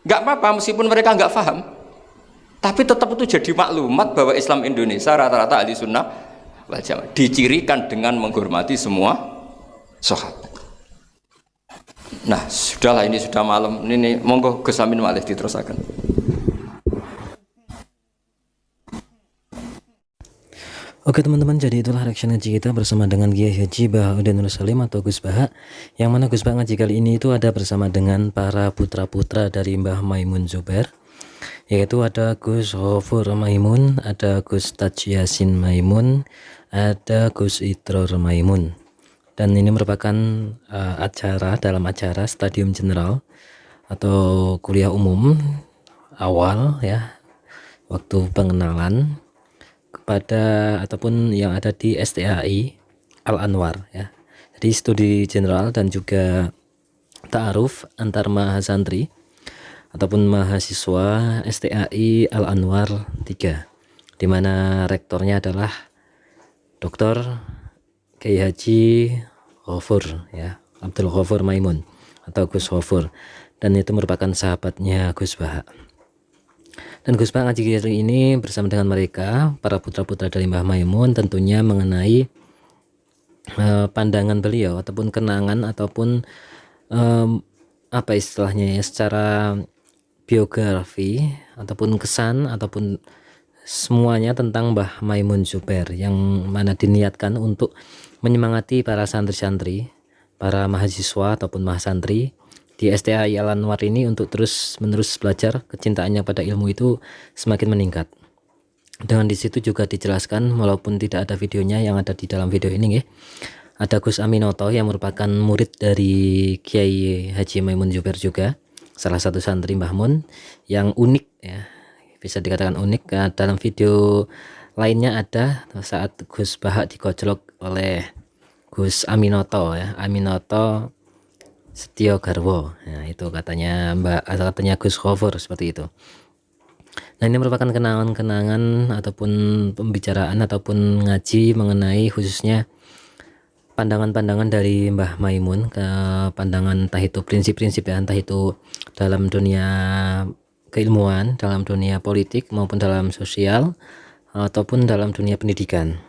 Enggak apa-apa meskipun mereka enggak paham. Tapi tetap itu jadi maklumat bahwa Islam Indonesia rata-rata ahli sunnah wal jamaah dicirikan dengan menghormati semua sahabat. Nah sudahlah, ini sudah malam. Ini monggo Gus Amin malih diterusaken. Oke teman-teman, jadi itulah reaction ngaji kita bersama dengan Kiai Haji Bahauddin Nur Salim atau Gus Baha. Yang mana Gus Baha ngaji kali ini itu ada bersama dengan para putra-putra dari Mbah Maimun Zubair, yaitu ada Gus Hofur Maimun, ada Gus Taj Yasin Maimun, ada Gus Idror Maimun. Dan ini merupakan dalam acara Stadium General atau kuliah umum awal ya, waktu pengenalan kepada ataupun yang ada di STAI Al Anwar ya. Jadi studi general dan juga ta'aruf antar mahasantri ataupun mahasiswa STAI Al Anwar 3, di mana rektornya adalah Dr. Kiai Haji Hofur ya, Abdul Ghafur Maimun atau Gus Hofur, dan itu merupakan sahabatnya Gus Baha. Dan Gus Baha ngaji kali ini bersama dengan mereka para putra-putra dari Mbah Maimun tentunya mengenai pandangan beliau ataupun kenangan ataupun apa istilahnya ya, secara biografi ataupun kesan ataupun semuanya tentang Mbah Maimun Zubair, yang mana diniatkan untuk menyemangati para santri-santri, para mahasiswa ataupun mahasantri di STAI Al Anwar ini untuk terus-menerus belajar. Kecintaannya pada ilmu itu semakin meningkat. Dengan di situ juga dijelaskan, walaupun tidak ada videonya, yang ada di dalam video ini ya, ada Gus Aminoto yang merupakan murid dari Kiai Haji Maimun Zubair juga, salah satu santri Mbah Mun yang unik ya. bisa dikatakan unik. Dalam video lainnya ada saat Gus Baha dikojlok oleh Gus Aminoto ya, Aminoto Setio Garwo. Nah, itu katanya katanya Gus Khofur seperti itu. Nah, ini merupakan kenangan-kenangan ataupun pembicaraan ataupun ngaji mengenai khususnya pandangan-pandangan dari Mbah Maimun, ke pandangan entah itu prinsip-prinsip ya, entah itu dalam dunia keilmuan, dalam dunia politik maupun dalam sosial ataupun dalam dunia pendidikan.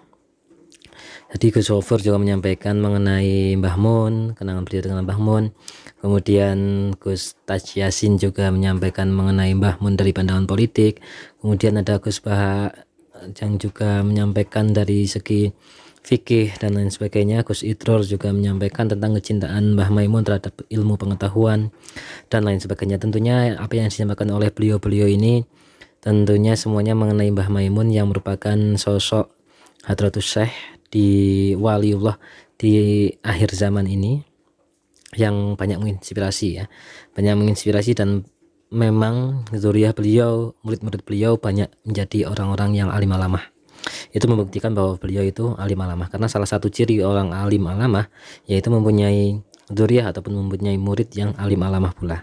Jadi Gus Khofur juga menyampaikan mengenai Mbah Mun, kenangan beliau dengan Mbah Mun. Kemudian Gus Taj Yasin juga menyampaikan mengenai Mbah Mun dari pandangan politik. Kemudian ada Gus Baha yang juga menyampaikan dari segi fikih dan lain sebagainya. Gus Idror juga menyampaikan tentang kecintaan Mbah Maimun terhadap ilmu pengetahuan dan lain sebagainya. Tentunya apa yang disampaikan oleh beliau-beliau ini tentunya semuanya mengenai Mbah Maimun yang merupakan sosok Hadratus Syekh di waliullah di akhir zaman ini yang banyak menginspirasi ya, banyak menginspirasi, dan memang zuriyah beliau, murid-murid beliau banyak menjadi orang-orang yang alim alamah. Itu membuktikan bahwa beliau itu alim alamah, karena salah satu ciri orang alim alamah yaitu mempunyai zuriyah ataupun mempunyai murid yang alim alamah pula.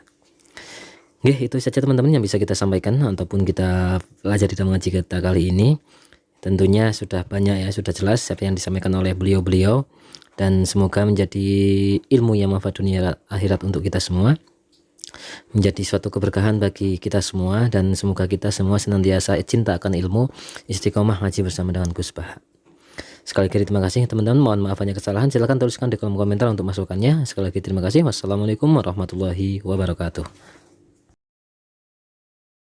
Oke, itu saja teman-teman yang bisa kita sampaikan ataupun kita pelajari dalam ngaji kita kali ini. Tentunya sudah banyak ya, sudah jelas apa yang disampaikan oleh beliau-beliau, dan semoga menjadi ilmu yang manfaat dunia akhirat untuk kita semua, menjadi suatu keberkahan bagi kita semua, dan semoga kita semua senantiasa cinta akan ilmu, istiqomah ngaji bersama dengan Gus Baha. Sekali lagi terima kasih teman-teman, mohon maaf banyak kesalahan, silahkan tuliskan di kolom komentar untuk masukannya. Sekali lagi terima kasih. Wassalamualaikum warahmatullahi wabarakatuh.